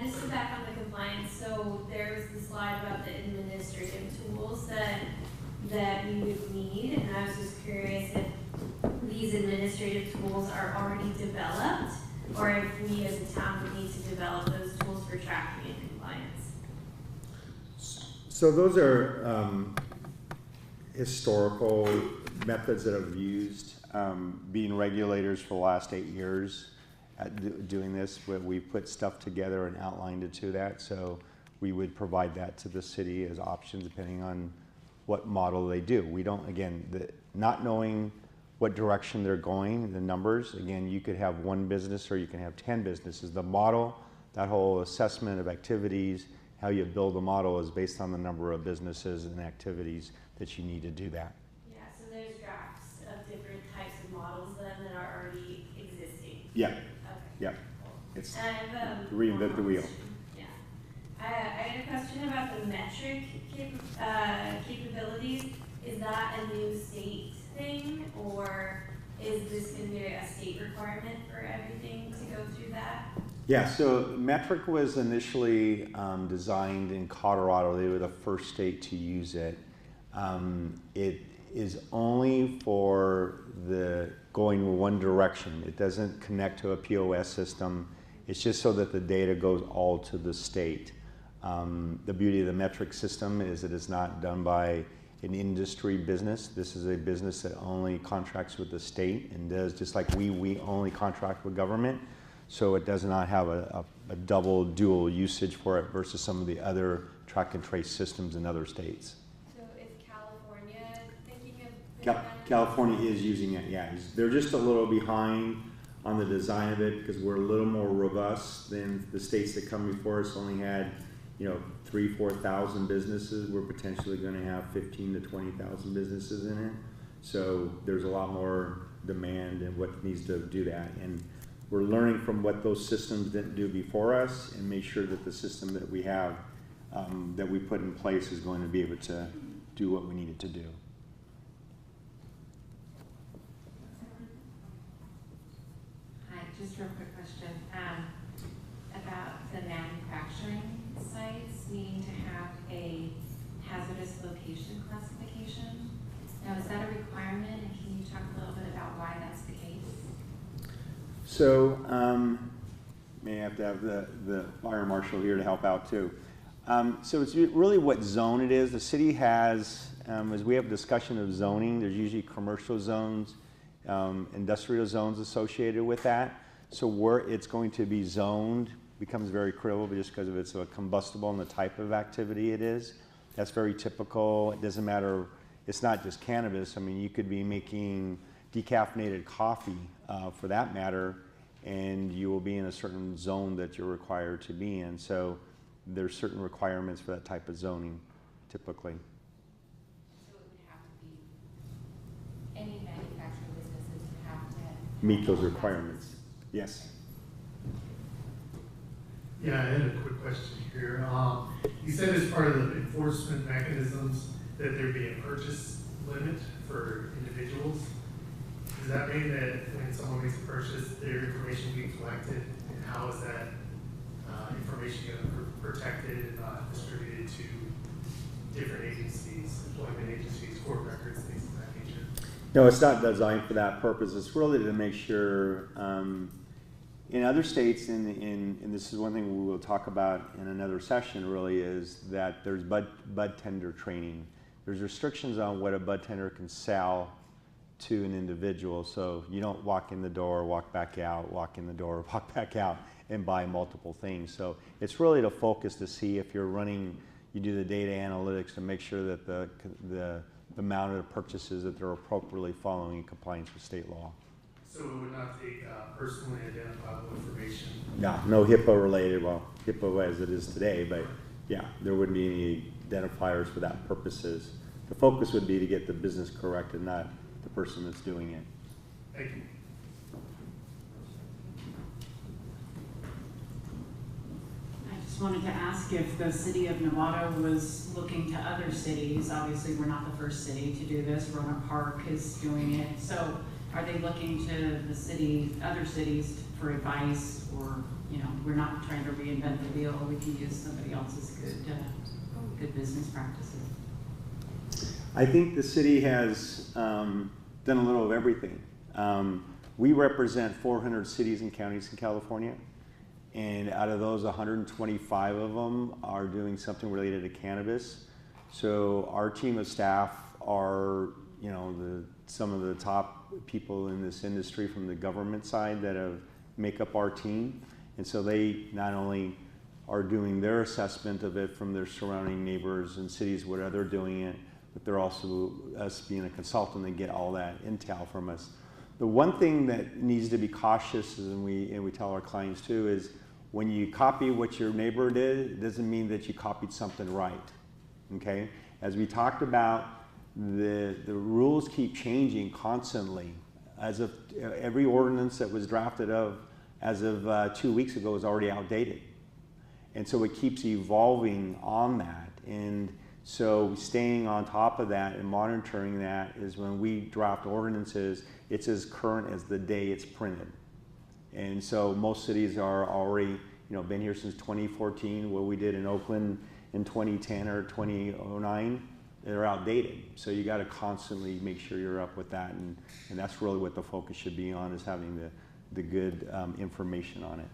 This is back on the compliance. So there was the slide about the administrative tools that we would need, and I was just curious if these administrative tools are already developed, or if we as a town would need to develop those tools for tracking and compliance. So those are historical methods that have used, being regulators for the last 8 years at doing this, where we put stuff together and outlined it to that. So we would provide that to the city as options depending on what model they do. We don't, again, not knowing what direction they're going, the numbers, again, you could have one business or you can have 10 businesses. The model, that whole assessment of activities, how you build a model is based on the number of businesses and activities that you need to do that. Yeah, so there's drafts of different types of models then that are already existing. Yeah. Okay. Yeah. Cool. It's And I have reinvent the wheel. Yeah. I had a question about the metric capabilities. Is that a new state thing, or is this going to be a state requirement for everything to go through that? Yeah, so metric was initially designed in Colorado. They were the first state to use it. It is only for the going one direction. It doesn't connect to a POS system. It's just so that the data goes all to the state. The beauty of the metric system is it is not done by an industry business. This is a business that only contracts with the state and does, just like we only contract with government. So it does not have a double dual usage for it versus some of the other track and trace systems in other states. So is California thinking of California is using it, yeah. They're just a little behind on the design of it because we're a little more robust than the states that come before us. Only had 3,000-4,000 businesses. We're potentially going to have 15,000 to 20,000 businesses in it. So there's a lot more demand and what needs to do that. And we're learning from what those systems didn't do before us and make sure that the system that we have that we put in place is going to be able to do what we need it to do. Hi, just a real quick question about the manufacturing sites needing to have a hazardous location classification. Now, is that a requirement, and can you talk a little bit about why that's the case? So, may have to have the fire marshal here to help out too. So it's really what zone it is. The city has, as we have discussion of zoning, there's usually commercial zones, industrial zones associated with that. So where it's going to be zoned becomes very critical just because of it's a combustible and the type of activity it is. That's very typical. It doesn't matter, it's not just cannabis. I mean, you could be making decaffeinated coffee for that matter, and you will be in a certain zone that you're required to be in. So there's certain requirements for that type of zoning, typically. So it would have to be, any manufacturing businesses would have to Meet those requirements. Yes. Yeah, I had a quick question here. You said as part of the enforcement mechanisms that there'd be a purchase limit for individuals. Does that mean that when someone makes a purchase, their information will be collected, and how is that information going to be protected and not distributed to different agencies, employment agencies, court records, things of that nature? No, it's not designed for that purpose. It's really to make sure, in other states, and this is one thing we will talk about in another session really, is that there's bud tender training. There's restrictions on what a bud tender can sell to an individual. So you don't walk in the door, walk back out, walk in the door, walk back out, and buy multiple things. So it's really to focus to see if you're running, you do the data analytics to make sure that the amount of purchases that they're appropriately following in compliance with state law. So it would not take personally identifiable information? No HIPAA related, well, HIPAA as it is today, but yeah, there wouldn't be any identifiers for that purposes. The focus would be to get the business correct and not the person that's doing it. Thank you. I just wanted to ask if the city of Novato was looking to other cities. Obviously, we're not the first city to do this. Roanoke Park is doing it. So are they looking to the city, other cities for advice, or, you know, we're not trying to reinvent the wheel. We can use somebody else's good business practices. I think the city has done a little of everything. We represent 400 cities and counties in California, and out of those, 125 of them are doing something related to cannabis. So our team of staff are, you know, some of the top people in this industry from the government side that make up our team. And so they not only are doing their assessment of it from their surrounding neighbors and cities where they're doing it, but they're also, us being a consultant, they get all that intel from us. The one thing that needs to be cautious, and we tell our clients too, is when you copy what your neighbor did, it doesn't mean that you copied something right, okay? As we talked about, the rules keep changing constantly. As of every ordinance that was drafted as of 2 weeks ago is already outdated. And so it keeps evolving on that. And so staying on top of that and monitoring that is when we draft ordinances, it's as current as the day it's printed. And so most cities are already, you know, been here since 2014. What we did in Oakland in 2010 or 2009, they're outdated. So you got to constantly make sure you're up with that. And that's really what the focus should be on, is having the good information on it.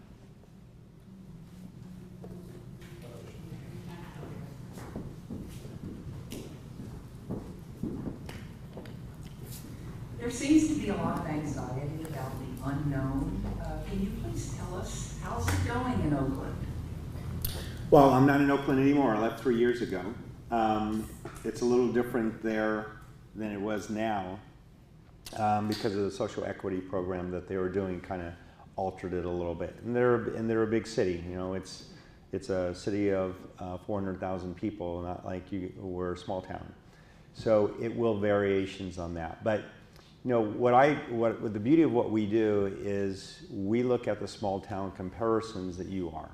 There seems to be a lot of anxiety about the unknown. Can you please tell us, how's it going in Oakland? Well, I'm not in Oakland anymore. I left 3 years ago. It's a little different there than it was now because of the social equity program that they were doing kind of altered it a little bit. And they're a big city. You know, it's a city of 400,000 people, not like we're a small town. So it will variations on that. But you know, what the beauty of what we do is we look at the small town comparisons that you are.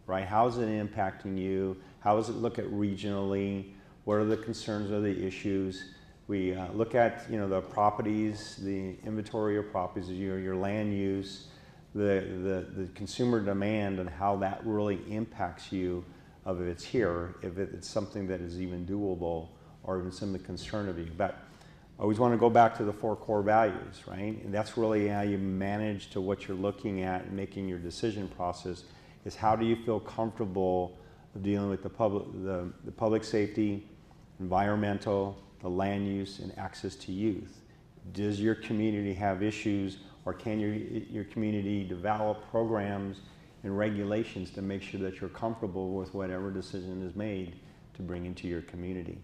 right? How is it impacting you? How does it look at regionally? What are the concerns or the issues? We look at, you know, the properties, the inventory of properties, your land use, the consumer demand, and how that really impacts you, if it's here, if it's something that is even doable, or even some of the concern of you. But I always want to go back to the 4 core values, right? And that's really how you manage to what you're looking at and making your decision process, is how do you feel comfortable dealing with the public safety, environmental, the land use, and access to youth. Does your community have issues, or can your community develop programs and regulations to make sure that you're comfortable with whatever decision is made to bring into your community?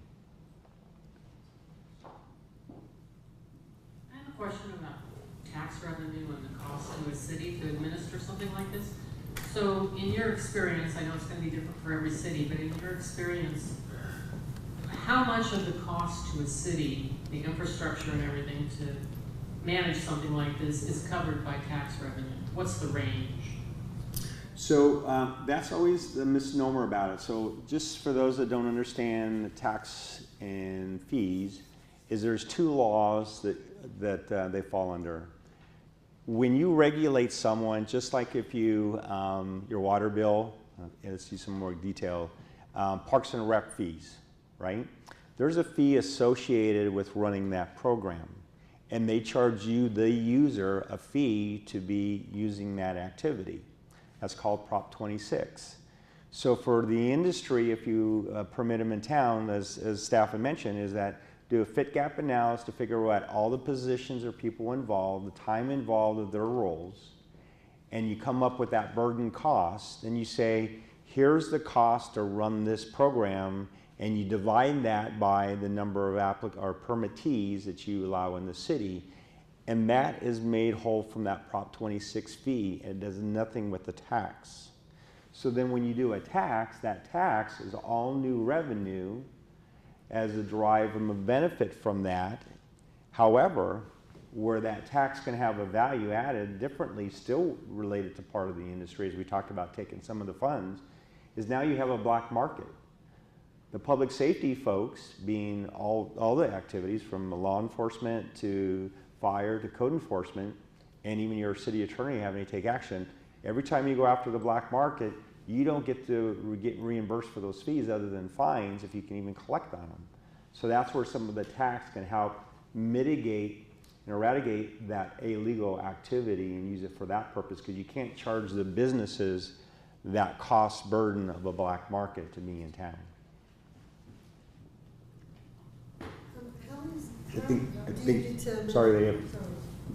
I have a question about tax revenue and the cost to a city to administer something like this. So in your experience, I know it's going to be different for every city, but in your experience, how much of the cost to a city, the infrastructure and everything to manage something like this, is covered by tax revenue? What's the range? So that's always the misnomer about it. So just for those that don't understand the tax and fees, is there's 2 laws that they fall under. When you regulate someone, just like if you, your water bill, let's see some more detail, Parks and Rec fees, right? There's a fee associated with running that program, and they charge you, the user, a fee to be using that activity. That's called Prop 26. So for the industry, if you permit them in town, as staff had mentioned, is that do a fit gap analysis to figure out all the positions or people involved, the time involved of their roles, and you come up with that burden cost, and you say, here's the cost to run this program, and you divide that by the number of permittees that you allow in the city, and that is made whole from that Prop 26 fee, and it does nothing with the tax. So then when you do a tax, that tax is all new revenue as a drive and a benefit from that. However, where that tax can have a value added differently, still related to part of the industry, as we talked about taking some of the funds, is now you have a black market. The public safety folks, being all the activities from law enforcement to fire to code enforcement, and even your city attorney having to take action, every time you go after the black market, you don't get to get reimbursed for those fees other than fines, if you can even collect on them. So that's where some of the tax can help mitigate and eradicate that illegal activity and use it for that purpose, because you can't charge the businesses that cost burden of a black market to be in town.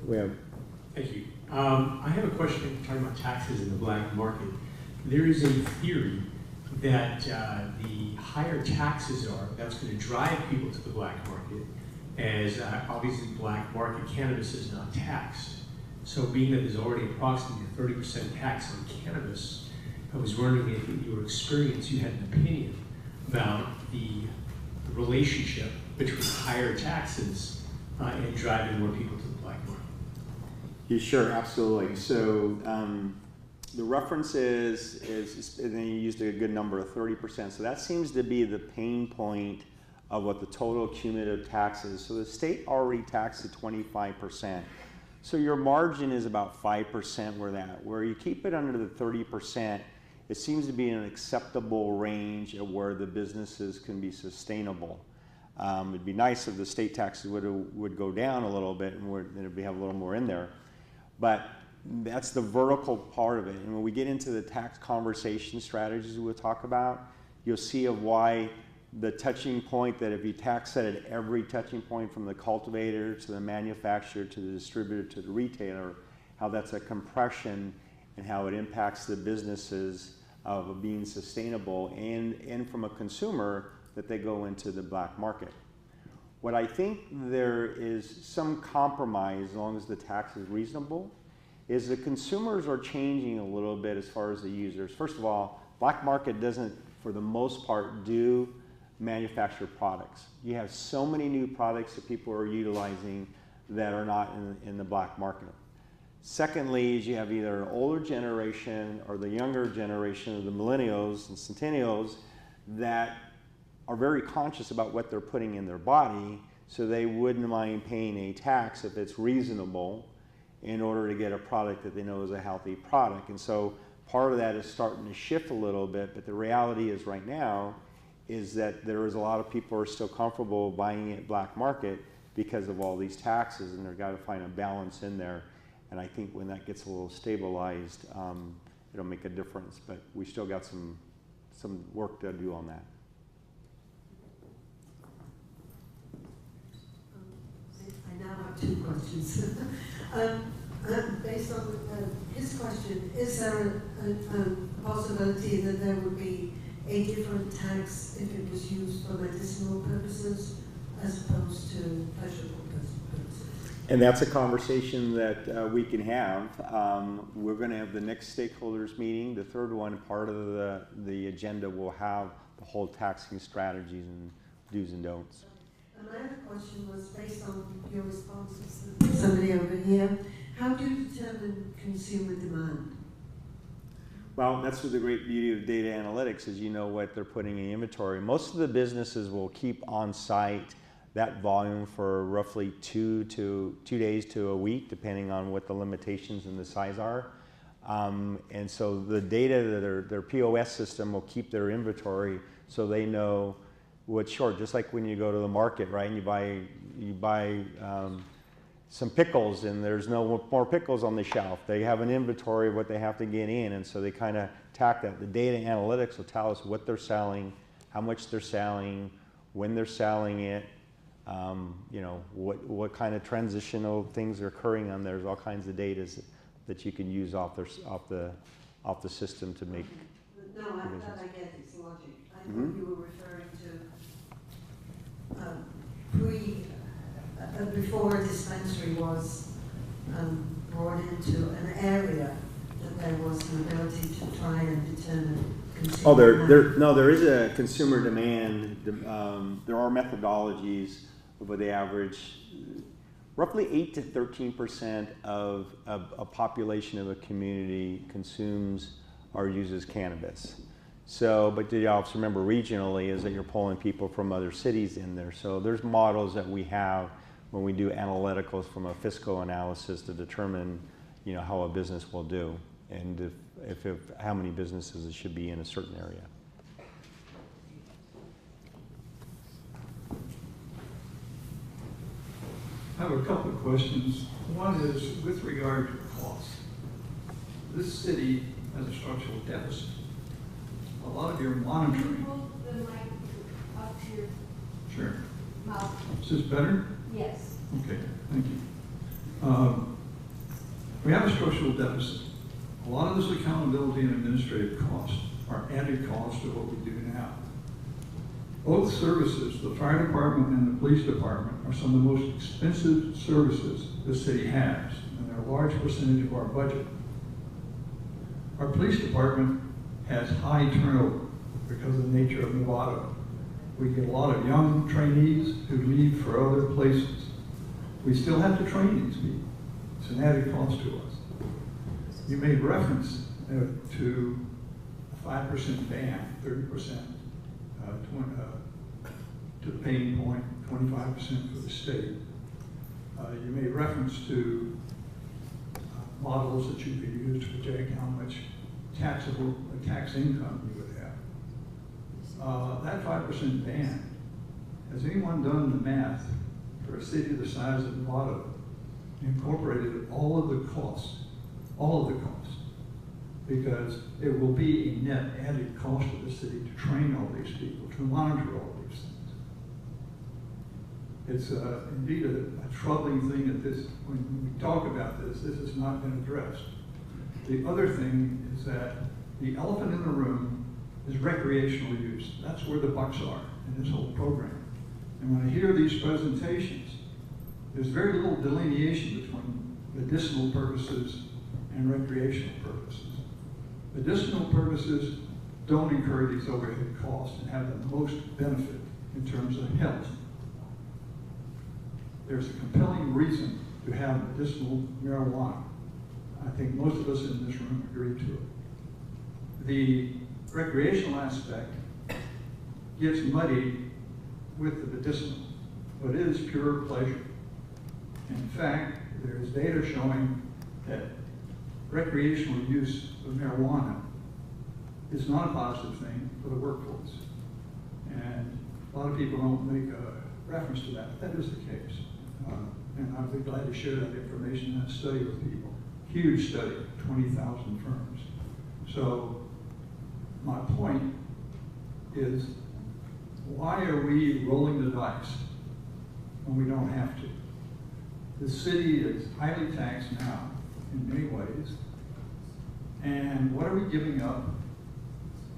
We have. Thank you. I have a question talking about taxes in the black market. There is a theory that the higher taxes are, that's going to drive people to the black market, as obviously black market cannabis is not taxed. So being that there's already approximately a 30% tax on cannabis, I was wondering if in your experience you had an opinion about the relationship between higher taxes and driving more people to the black market. Yeah, sure, absolutely. So the reference is, and then you used a good number of 30%. So that seems to be the pain point of what the total cumulative tax is. So the state already taxed at 25%. So your margin is about 5% where you keep it under the 30%, it seems to be an acceptable range of where the businesses can be sustainable. It'd be nice if the state taxes would go down a little bit and we'd have a little more in there. But that's the vertical part of it. And when we get into the tax conversation strategies we'll talk about, you'll see of why the touching point, that if you tax it at every touching point from the cultivator to the manufacturer to the distributor to the retailer, how that's a compression and how it impacts the businesses of being sustainable, and from a consumer that they go into the black market. What I think there is some compromise, as long as the tax is reasonable, is the consumers are changing a little bit as far as the users. First of all, black market doesn't, for the most part, do manufactured products. You have so many new products that people are utilizing that are not in the black market. Secondly, is you have either an older generation or the younger generation of the millennials and centennials that are very conscious about what they're putting in their body, so they wouldn't mind paying a tax if it's reasonable in order to get a product that they know is a healthy product. And so part of that is starting to shift a little bit, but the reality is right now is that there is a lot of people who are still comfortable buying it black market because of all these taxes, and they've got to find a balance in there. And I think when that gets a little stabilized, it'll make a difference, but we still got some work to do on that. I now have two questions. Based on his question, is there a possibility that there would be a different tax if it was used for medicinal purposes as opposed to pleasurable purposes? And that's a conversation that we can have. We're going to have the next stakeholders meeting. The third one, part of the agenda will have the whole taxing strategies and do's and don'ts. And my other question was based on your responses to somebody over here. How do you determine consumer demand? Well, that's what the great beauty of data analytics is. You know what they're putting in inventory. Most of the businesses will keep on site that volume for roughly 2 days to a week, depending on what the limitations and the size are. And so the data that their POS system will keep their inventory so they know what's short. Just like when you go to the market, right, and you buy some pickles and there's no more pickles on the shelf. They have an inventory of what they have to get in, and so they kind of tack that. The data analytics will tell us what they're selling, how much they're selling, when they're selling it, you know, what kind of transitional things are occurring on there. There's all kinds of data that you can use off the system to make. No, I get its logic. I thought you were referring to before a dispensary was brought into an area, that there was an ability to try and determine consumer demand. There is a consumer demand. There are methodologies where they average roughly 8 to 13% of a population of a community consumes or uses cannabis. So, but you also remember regionally is that you're pulling people from other cities in there. So there's models that we have when we do analyticals from a fiscal analysis to determine, you know, how a business will do and if how many businesses it should be in a certain area. I have a couple of questions. One is with regard to cost. This city has a structural deficit. A lot of your monitoring. Can you hold the mic up to your Sure. mouth? Is this better? Yes. Okay, thank you. We have a structural deficit. A lot of this accountability and administrative costs are added costs to what we do now. Both services, the fire department and the police department, are some of the most expensive services the city has, and they're a large percentage of our budget. Our police department has high turnover because of the nature of Novato. We get a lot of young trainees who leave for other places. We still have to train these people. It's an added cost to us. You made reference to a 5% ban, 30% to the pain point, 25% for the state. You made reference to models that you could use to project how much tax income you would have. That 5% ban, has anyone done the math for a city the size of Novato, incorporated all of the costs, because it will be a net added cost to the city to train all these people, to monitor all these things. It's indeed a troubling thing that when we talk about this has not been addressed. The other thing is that the elephant in the room is recreational use. That's where the bucks are in this whole program. And when I hear these presentations, there's very little delineation between medicinal purposes and recreational purposes. Medicinal purposes don't incur these overhead costs and have the most benefit in terms of health. There's a compelling reason to have medicinal marijuana. I think most of us in this room agree to it. The recreational aspect gets muddied with the medicinal, but it is pure pleasure. In fact, there is data showing that recreational use of marijuana is not a positive thing for the workforce. And a lot of people don't make a reference to that, but that is the case. And I'd be glad to share that information, that study with people. Huge study, 20,000 firms. So my point is, why are we rolling the dice when we don't have to? The city is highly taxed now in many ways. And what are we giving up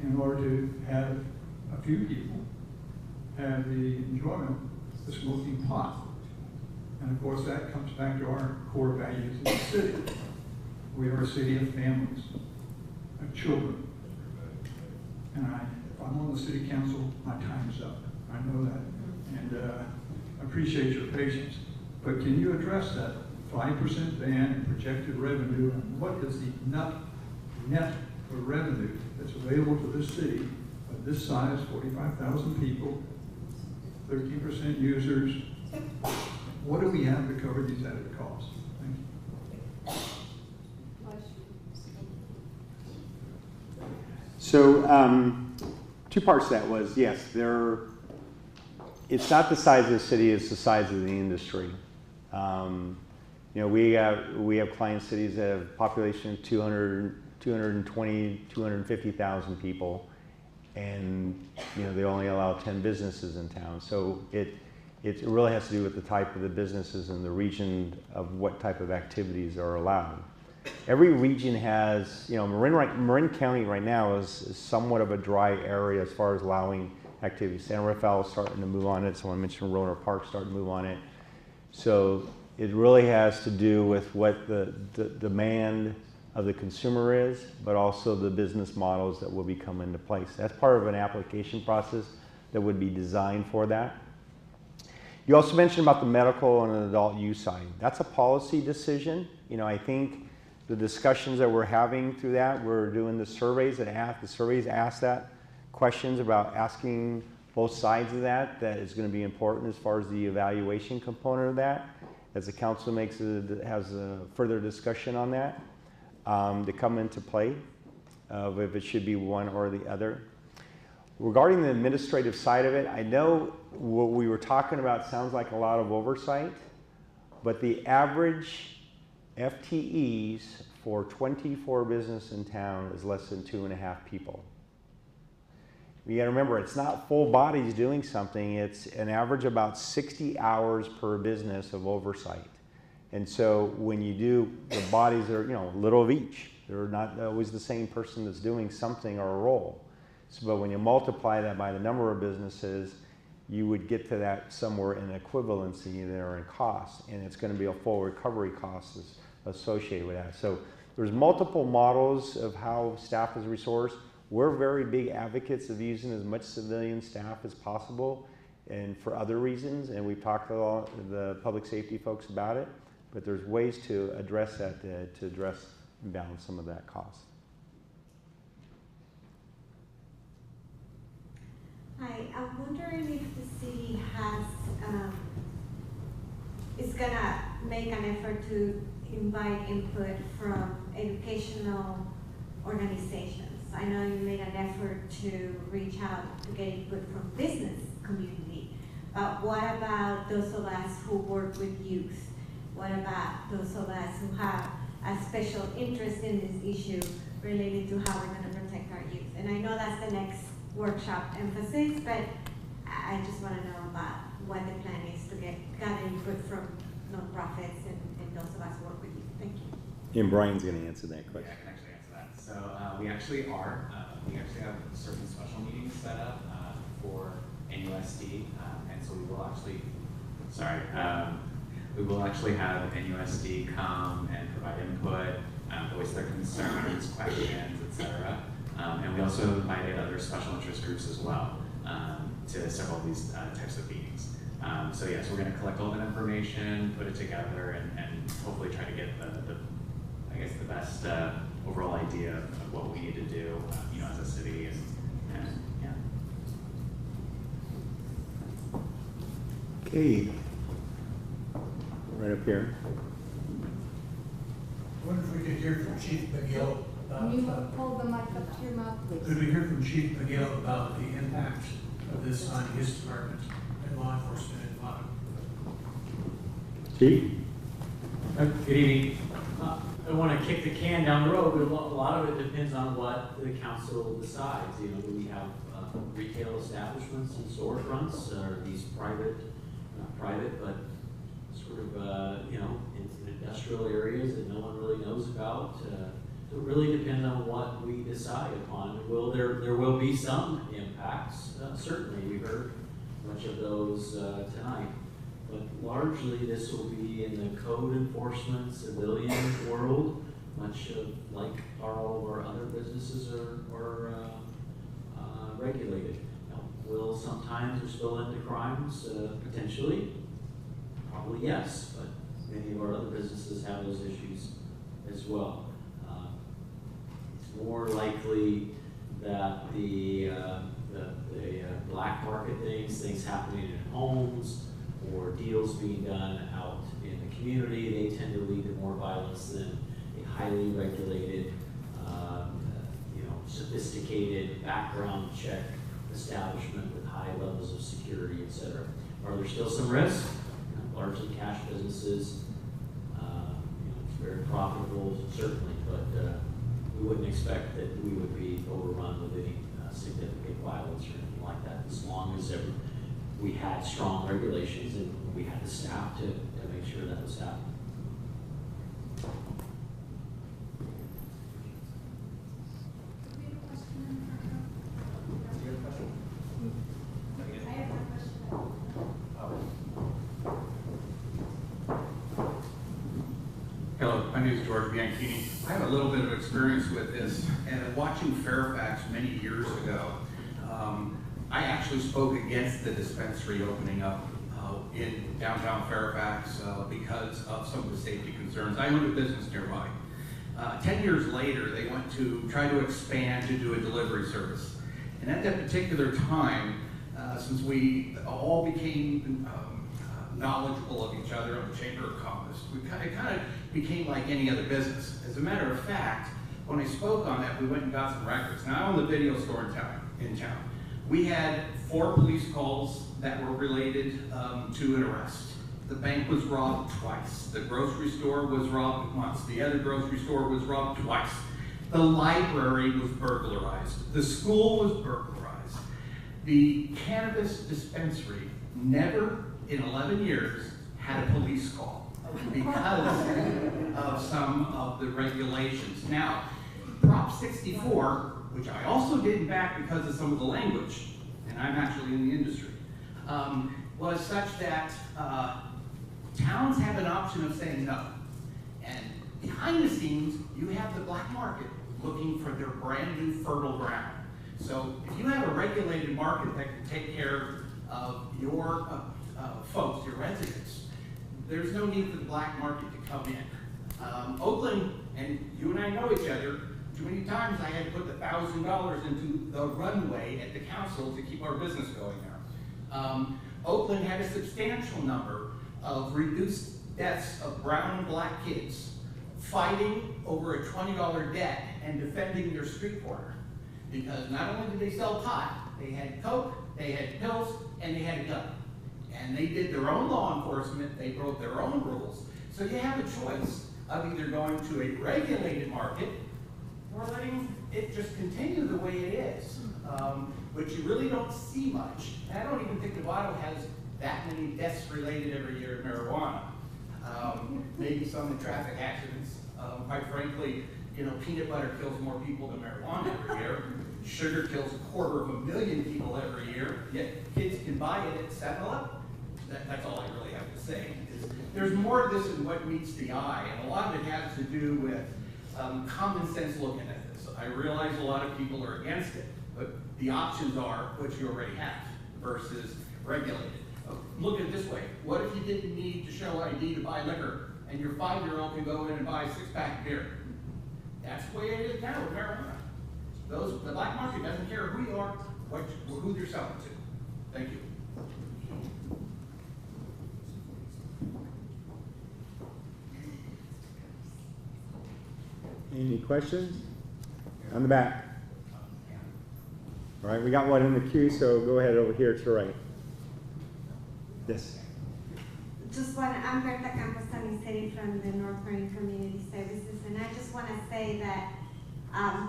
in order to have a few people have the enjoyment of smoking pot? And of course, that comes back to our core values in the city. We are a city of families, of children. And if I'm on the city council, my time is up. I know that. And I appreciate your patience. But can you address that 5% ban and projected revenue, and what is the net revenue that's available to this city of this size, 45,000 people, 13% users? What do we have to cover these added costs? Thank you. So, two parts to that was, yes, it's not the size of the city, it's the size of the industry. You know, we have client cities that have a population of 220, 250,000 people, and you know, they only allow 10 businesses in town. So it really has to do with the type of the businesses and the region of what type of activities are allowed. Every region has, you know, Marin County right now is somewhat of a dry area as far as allowing activities. San Rafael is starting to move on it. Someone mentioned Roner Park starting to move on it. So it really has to do with what the demand of the consumer is, but also the business models that will be coming into place. That's part of an application process that would be designed for that. You also mentioned about the medical and adult use side. That's a policy decision. You know, I think the discussions that we're having through that, we're doing the surveys that ask that questions about asking both sides of that. That is going to be important as far as the evaluation component of that. As the council has a further discussion on that to come into play of if it should be one or the other. Regarding the administrative side of it, I know what we were talking about sounds like a lot of oversight, but the average FTEs for 24 business in town is less than 2.5 people. You gotta remember, it's not full bodies doing something, it's an average about 60 hours per business of oversight. And so when you do, the bodies are, you know, a little of each. They're not always the same person that's doing something or a role. So, but when you multiply that by the number of businesses, you would get to that somewhere in equivalency there in cost, and it's going to be a full recovery cost associated with that. So there's multiple models of how staff is resourced. We're very big advocates of using as much civilian staff as possible, and for other reasons, and we've talked to the public safety folks about it, but there's ways to address that, to address and balance some of that cost. Hi, I'm wondering if the city has, is gonna make an effort to invite input from educational organizations. I know you made an effort to reach out to get input from business community, but what about those of us who work with youth? What about those of us who have a special interest in this issue related to how we're gonna protect our youth? And I know that's the next workshop emphasis, but I just want to know about what the plan is to gather input from nonprofits and those of us who work with you. Thank you. And Brian's going to answer that question. Yeah, I can actually answer that. So we actually have certain special meetings set up for NUSD, and so we will actually have NUSD come and provide input, voice their concerns, questions, etc. And we also invited other special interest groups as well to several of these types of meetings. So yes, we're going to collect all that information, put it together, and hopefully try to get the I guess, the best overall idea of what we need to do, as a city, and yeah. Okay. Right up here. I wonder if we could hear from Chief McGill about, Can you hold the mic up to your mouth, please? could we hear from Chief McGill about the impact of this on his department and law enforcement in Novato? Chief? Good evening. I want to kick the can down the road, but a lot of it depends on what the council decides. Do we have retail establishments and storefronts, or these private, not private, but sort of, in industrial areas that no one really knows about. So it really depends on what we decide upon. There will be some impacts, certainly. We heard much of those tonight. But largely, this will be in the code enforcement civilian world, much of like all of our other businesses are regulated. Will sometimes there spill into crimes? Potentially, probably yes, but many of our other businesses have those issues as well. It's more likely that the black market things happening in homes, or deals being done out in the community, they tend to lead to more violence than a highly regulated, sophisticated background check establishment with high levels of security, et cetera. Are there still some risks? Largely cash businesses, it's very profitable, certainly, but we wouldn't expect that we would be overrun with any significant violence or anything like that, as long as we had strong regulations and we had the staff to make sure that was happening. Hello, my name is George Bianchini. I have a little bit of experience with this, and watching Fairfax many years ago, I actually spoke against the dispensary opening up in downtown Fairfax because of some of the safety concerns. I owned a business nearby. 10 years later, they went to try to expand to do a delivery service. And at that particular time, since we all became knowledgeable of each other in the Chamber of Commerce, it kind of became like any other business. As a matter of fact, when I spoke on that, we went and got some records. Now, I own the video store in town. We had 4 police calls that were related to an arrest. The bank was robbed twice. The grocery store was robbed once. The other grocery store was robbed twice. The library was burglarized. The school was burglarized. The cannabis dispensary never in 11 years had a police call because of some of the regulations. Now, Prop 64, which I also didn't back because of some of the language, and I'm actually in the industry, was such that towns have an option of saying no. And behind the scenes, you have the black market looking for their brand new fertile ground. So if you have a regulated market that can take care of your folks, your residents, there's no need for the black market to come in. Oakland, and you and I know each other, too many times I had to put $1,000 into the runway at the council to keep our business going there. Oakland had a substantial number of reduced deaths of brown and black kids fighting over a $20 debt and defending their street corner. Because not only did they sell pot, they had coke, they had pills, and they had a gun. And they did their own law enforcement, they broke their own rules. So you have a choice of either going to a regulated market or letting it just continue the way it is, which you really don't see much. And I don't even think Novato has that many deaths related every year to marijuana. Maybe some in traffic accidents. Quite frankly, peanut butter kills more people than marijuana every year. Sugar kills 250,000 people every year, yet kids can buy it at 7-Eleven. That's all I really have to say. There's more of this than what meets the eye, and a lot of it has to do with common sense looking at this. I realize a lot of people are against it, but the options are what you already have versus regulated. Look at it this way. What if you didn't need to show ID to buy liquor, and your 5-year-old can go in and buy a 6-pack of beer? That's the way it is now with marijuana. The black market doesn't care who you are, who you're selling to. Thank you. Any questions? On the back. All right, we got one in the queue, so go ahead over here to the right. Yes. I'm Berta Campos, City from the North Marine Community Services, and I just want to say that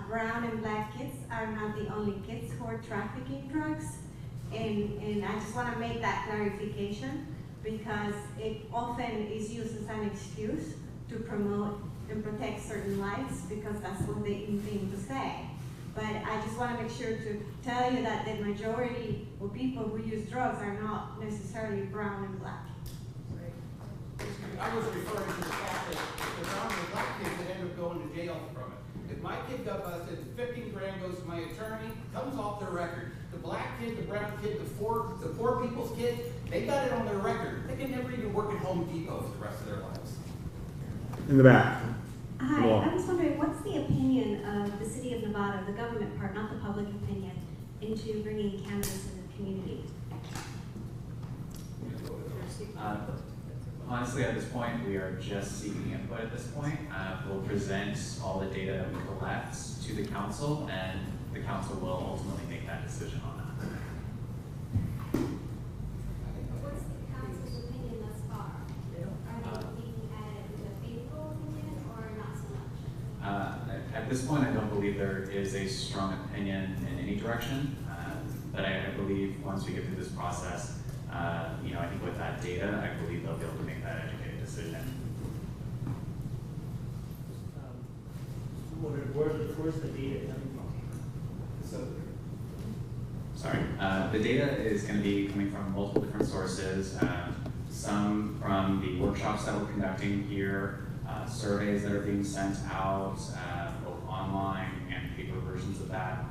brown and black kids are not the only kids who are trafficking drugs, and I just want to make that clarification because it often is used as an excuse to promote and protect certain lives because that's what they intend to say. But I just want to make sure to tell you that the majority of people who use drugs are not necessarily brown and black. I was referring to the fact that the brown and black kids that end up going to jail from it. If my kid got busted, 15 grand goes to my attorney, comes off their record. The black kid, the brown kid, the poor people's kid, they got it on their record. They can never even work at Home Depot for the rest of their lives. In the back. Hi, I was wondering, what's the opinion of the city of Novato, the government part, not the public opinion, into bringing cannabis in the community? Honestly, at this point, we are just seeking input at this point. We'll present all the data that we collect to the council, and the council will ultimately make that decision on that. What's the council's opinion thus far? Are they looking at it with a favorable opinion or not so much? At this point, I don't believe there is a strong opinion in any direction, but I believe once we get through this process, I think with that data, I believe they'll be able to make that educated decision. Where's the data coming from? Sorry, the data is going to be coming from multiple different sources. Some from the workshops that we're conducting here, surveys that are being sent out, both online and paper versions of that,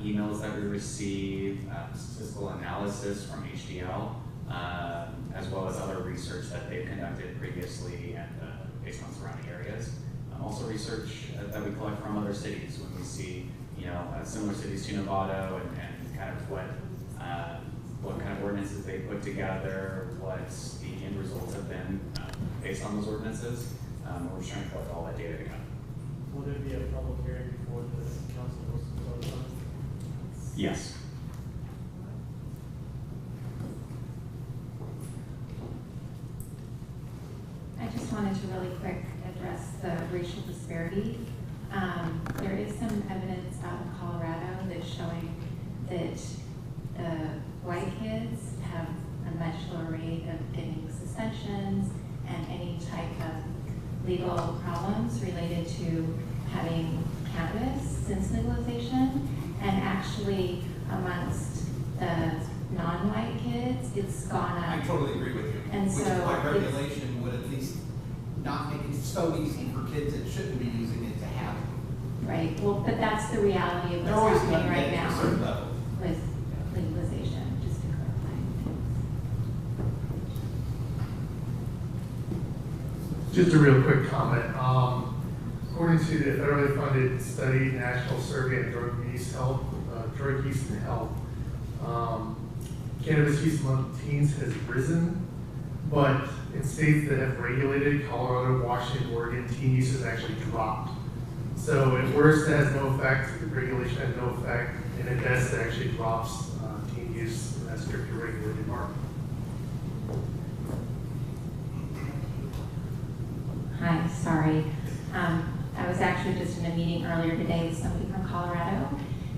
emails that we receive, statistical analysis from HDL, as well as other research that they've conducted previously and based on surrounding areas. Also research that we collect from other cities when we see, similar cities to Novato and kind of what kind of ordinances they put together, what the end results have been based on those ordinances. We're just trying to collect all that data together. Will there be a public hearing before the council goes to vote on it? Yes. I just wanted to really quick address the racial disparity. There is some evidence out in Colorado that's showing that the white kids have a much lower rate of getting suspensions and any type of legal problems related to having cannabis since legalization. And actually, amongst the non-white kids, it's gone up. I totally agree with you. And which so is why regulation would at least not make it so easy for kids that shouldn't be using it to have it. Right, well, but that's the reality of They're what's always happening gonna right get to a now certain level. with legalization, just to clarify. Just a real quick comment. According to the federally funded study, National Survey of Drug Use and Health, cannabis use among teens has risen, but in states that have regulated, Colorado, Washington, Oregon, teen use has actually dropped. So at worst, it has no effect, the regulation has no effect, and at best, it actually drops teen use in that strictly regulated market. Hi, sorry. I was actually just in a meeting earlier today with somebody from Colorado,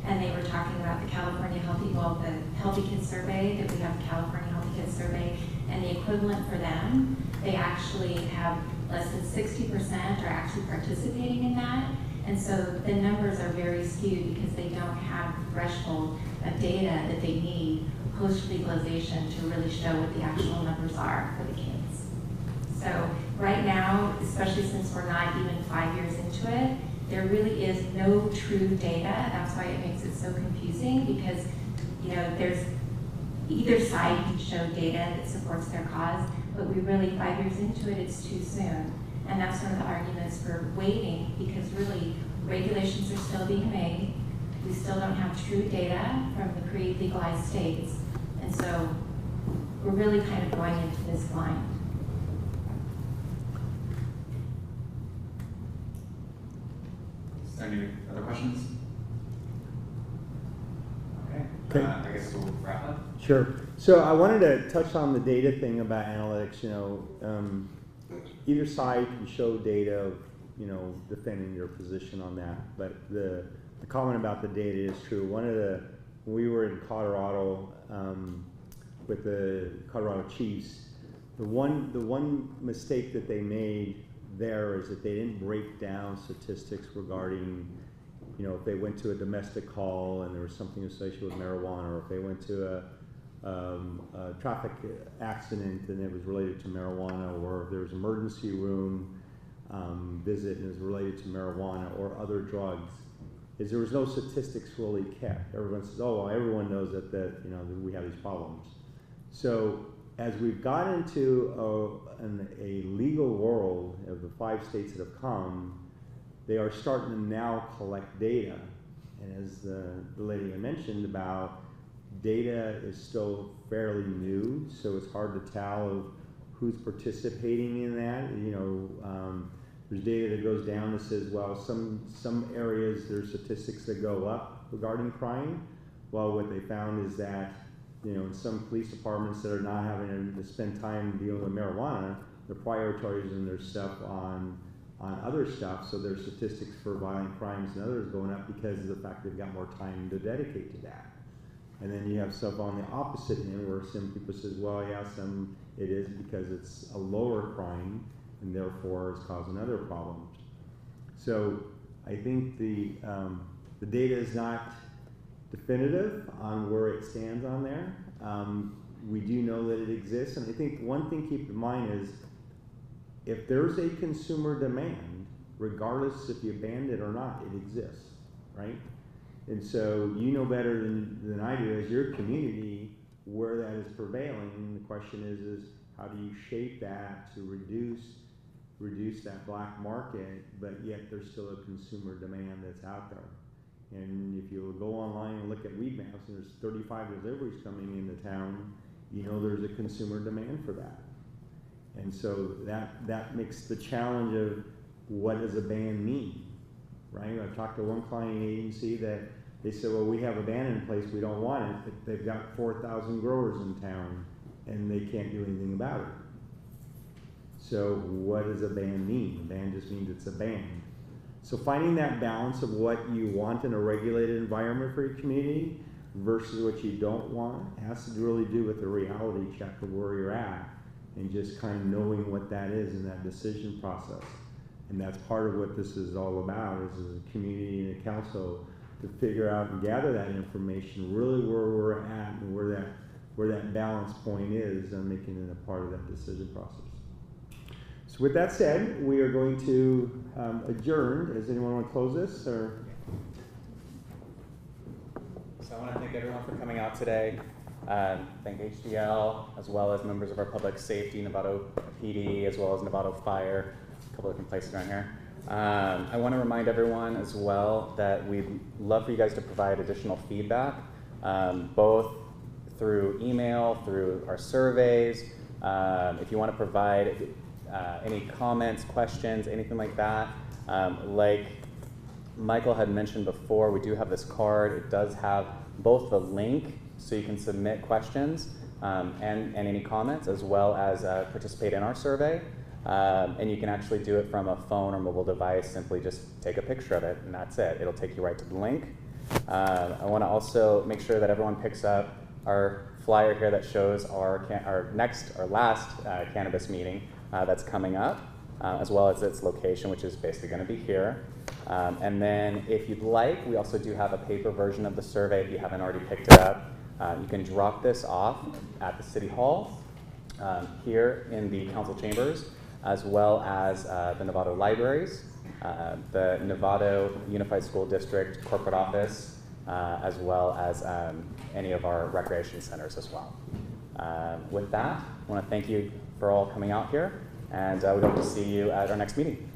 and they were talking about the California the Healthy Kids Survey, that we have the California Healthy Kids Survey, and the equivalent for them, they actually have less than 60% are actually participating in that. And so the numbers are very skewed because they don't have the threshold of data that they need post-legalization to really show what the actual numbers are for the kids. So right now, especially since we're not even 5 years into it, there really is no true data. That's why it makes it so confusing because, there's either side can show data that supports their cause, but we really, 5 years into it, it's too soon. And that's one of the arguments for waiting, because really regulations are still being made. We still don't have true data from the pre-legalized states. And so we're really kind of going into this blind. Is there any other questions? Okay. Okay. I guess we'll wrap up. Sure. So I wanted to touch on the data thing about analytics. Either side can show data of, defending your position on that. But the comment about the data is true. When we were in Colorado with the Colorado Chiefs, the one mistake that they made there is that they didn't break down statistics regarding, if they went to a domestic call and there was something associated with marijuana, or if they went to a traffic accident and it was related to marijuana, or if there was an emergency room visit and it was related to marijuana or other drugs, is there was no statistics really kept. Everyone says, oh, well, everyone knows that we have these problems. So as we've got into a legal world of the 5 states that have come, they are starting to now collect data. And as the lady I mentioned about, data is still fairly new, so it's hard to tell of who's participating in that. There's data that goes down that says, well, some areas there's statistics that go up regarding crime. Well, what they found is that, in some police departments that are not having to spend time dealing with marijuana, they're prioritizing their stuff on other stuff, so their statistics for violent crimes and others going up because of the fact they've got more time to dedicate to that. And then you have stuff on the opposite end where some people says, well, yeah, it is because it's a lower crime and therefore is causing other problems. So I think the data is not definitive on where it stands on there. We do know that it exists, and I think one thing to keep in mind is if there's a consumer demand, regardless if you ban it or not, it exists, right? And so you know better than I do as your community where that is prevailing. And the question is how do you shape that to reduce that black market, but yet there's still a consumer demand that's out there. And if you go online and look at weed maps and there's 35 deliveries coming into town, there's a consumer demand for that. And so that makes the challenge of what does a ban mean, right? I've talked to one client agency that they said, well, we have a ban in place, we don't want it, but they've got 4,000 growers in town and they can't do anything about it. So what does a ban mean? A ban just means it's a ban. So finding that balance of what you want in a regulated environment for your community versus what you don't want has to really do with the reality check of where you're at and just kind of knowing what that is in that decision process. And that's part of what this is all about, is as a community and a council to figure out and gather that information, really where we're at and where that balance point is and making it a part of that decision process. So with that said, we are going to adjourn. Does anyone want to close this? Or? So I want to thank everyone for coming out today. Thank HDL, as well as members of our public safety, Novato PD, as well as Novato Fire, a couple of different places around here. I want to remind everyone as well that we'd love for you guys to provide additional feedback, both through email, through our surveys. If you want to provide any comments, questions, anything like that. Like Michael had mentioned before, we do have this card. It does have both the link so you can submit questions and any comments, as well as participate in our survey. And you can actually do it from a phone or mobile device. Simply just take a picture of it and that's it. It'll take you right to the link. I want to also make sure that everyone picks up our flyer here that shows our last cannabis meeting that's coming up, as well as its location, which is basically going to be here. And then if you'd like, we also do have a paper version of the survey if you haven't already picked it up. You can drop this off at the City Hall here in the council chambers, as well as the Novato libraries, the Novato Unified School District corporate office, as well as any of our recreation centers as well. With that, I want to thank you for all coming out here, and we hope to see you at our next meeting.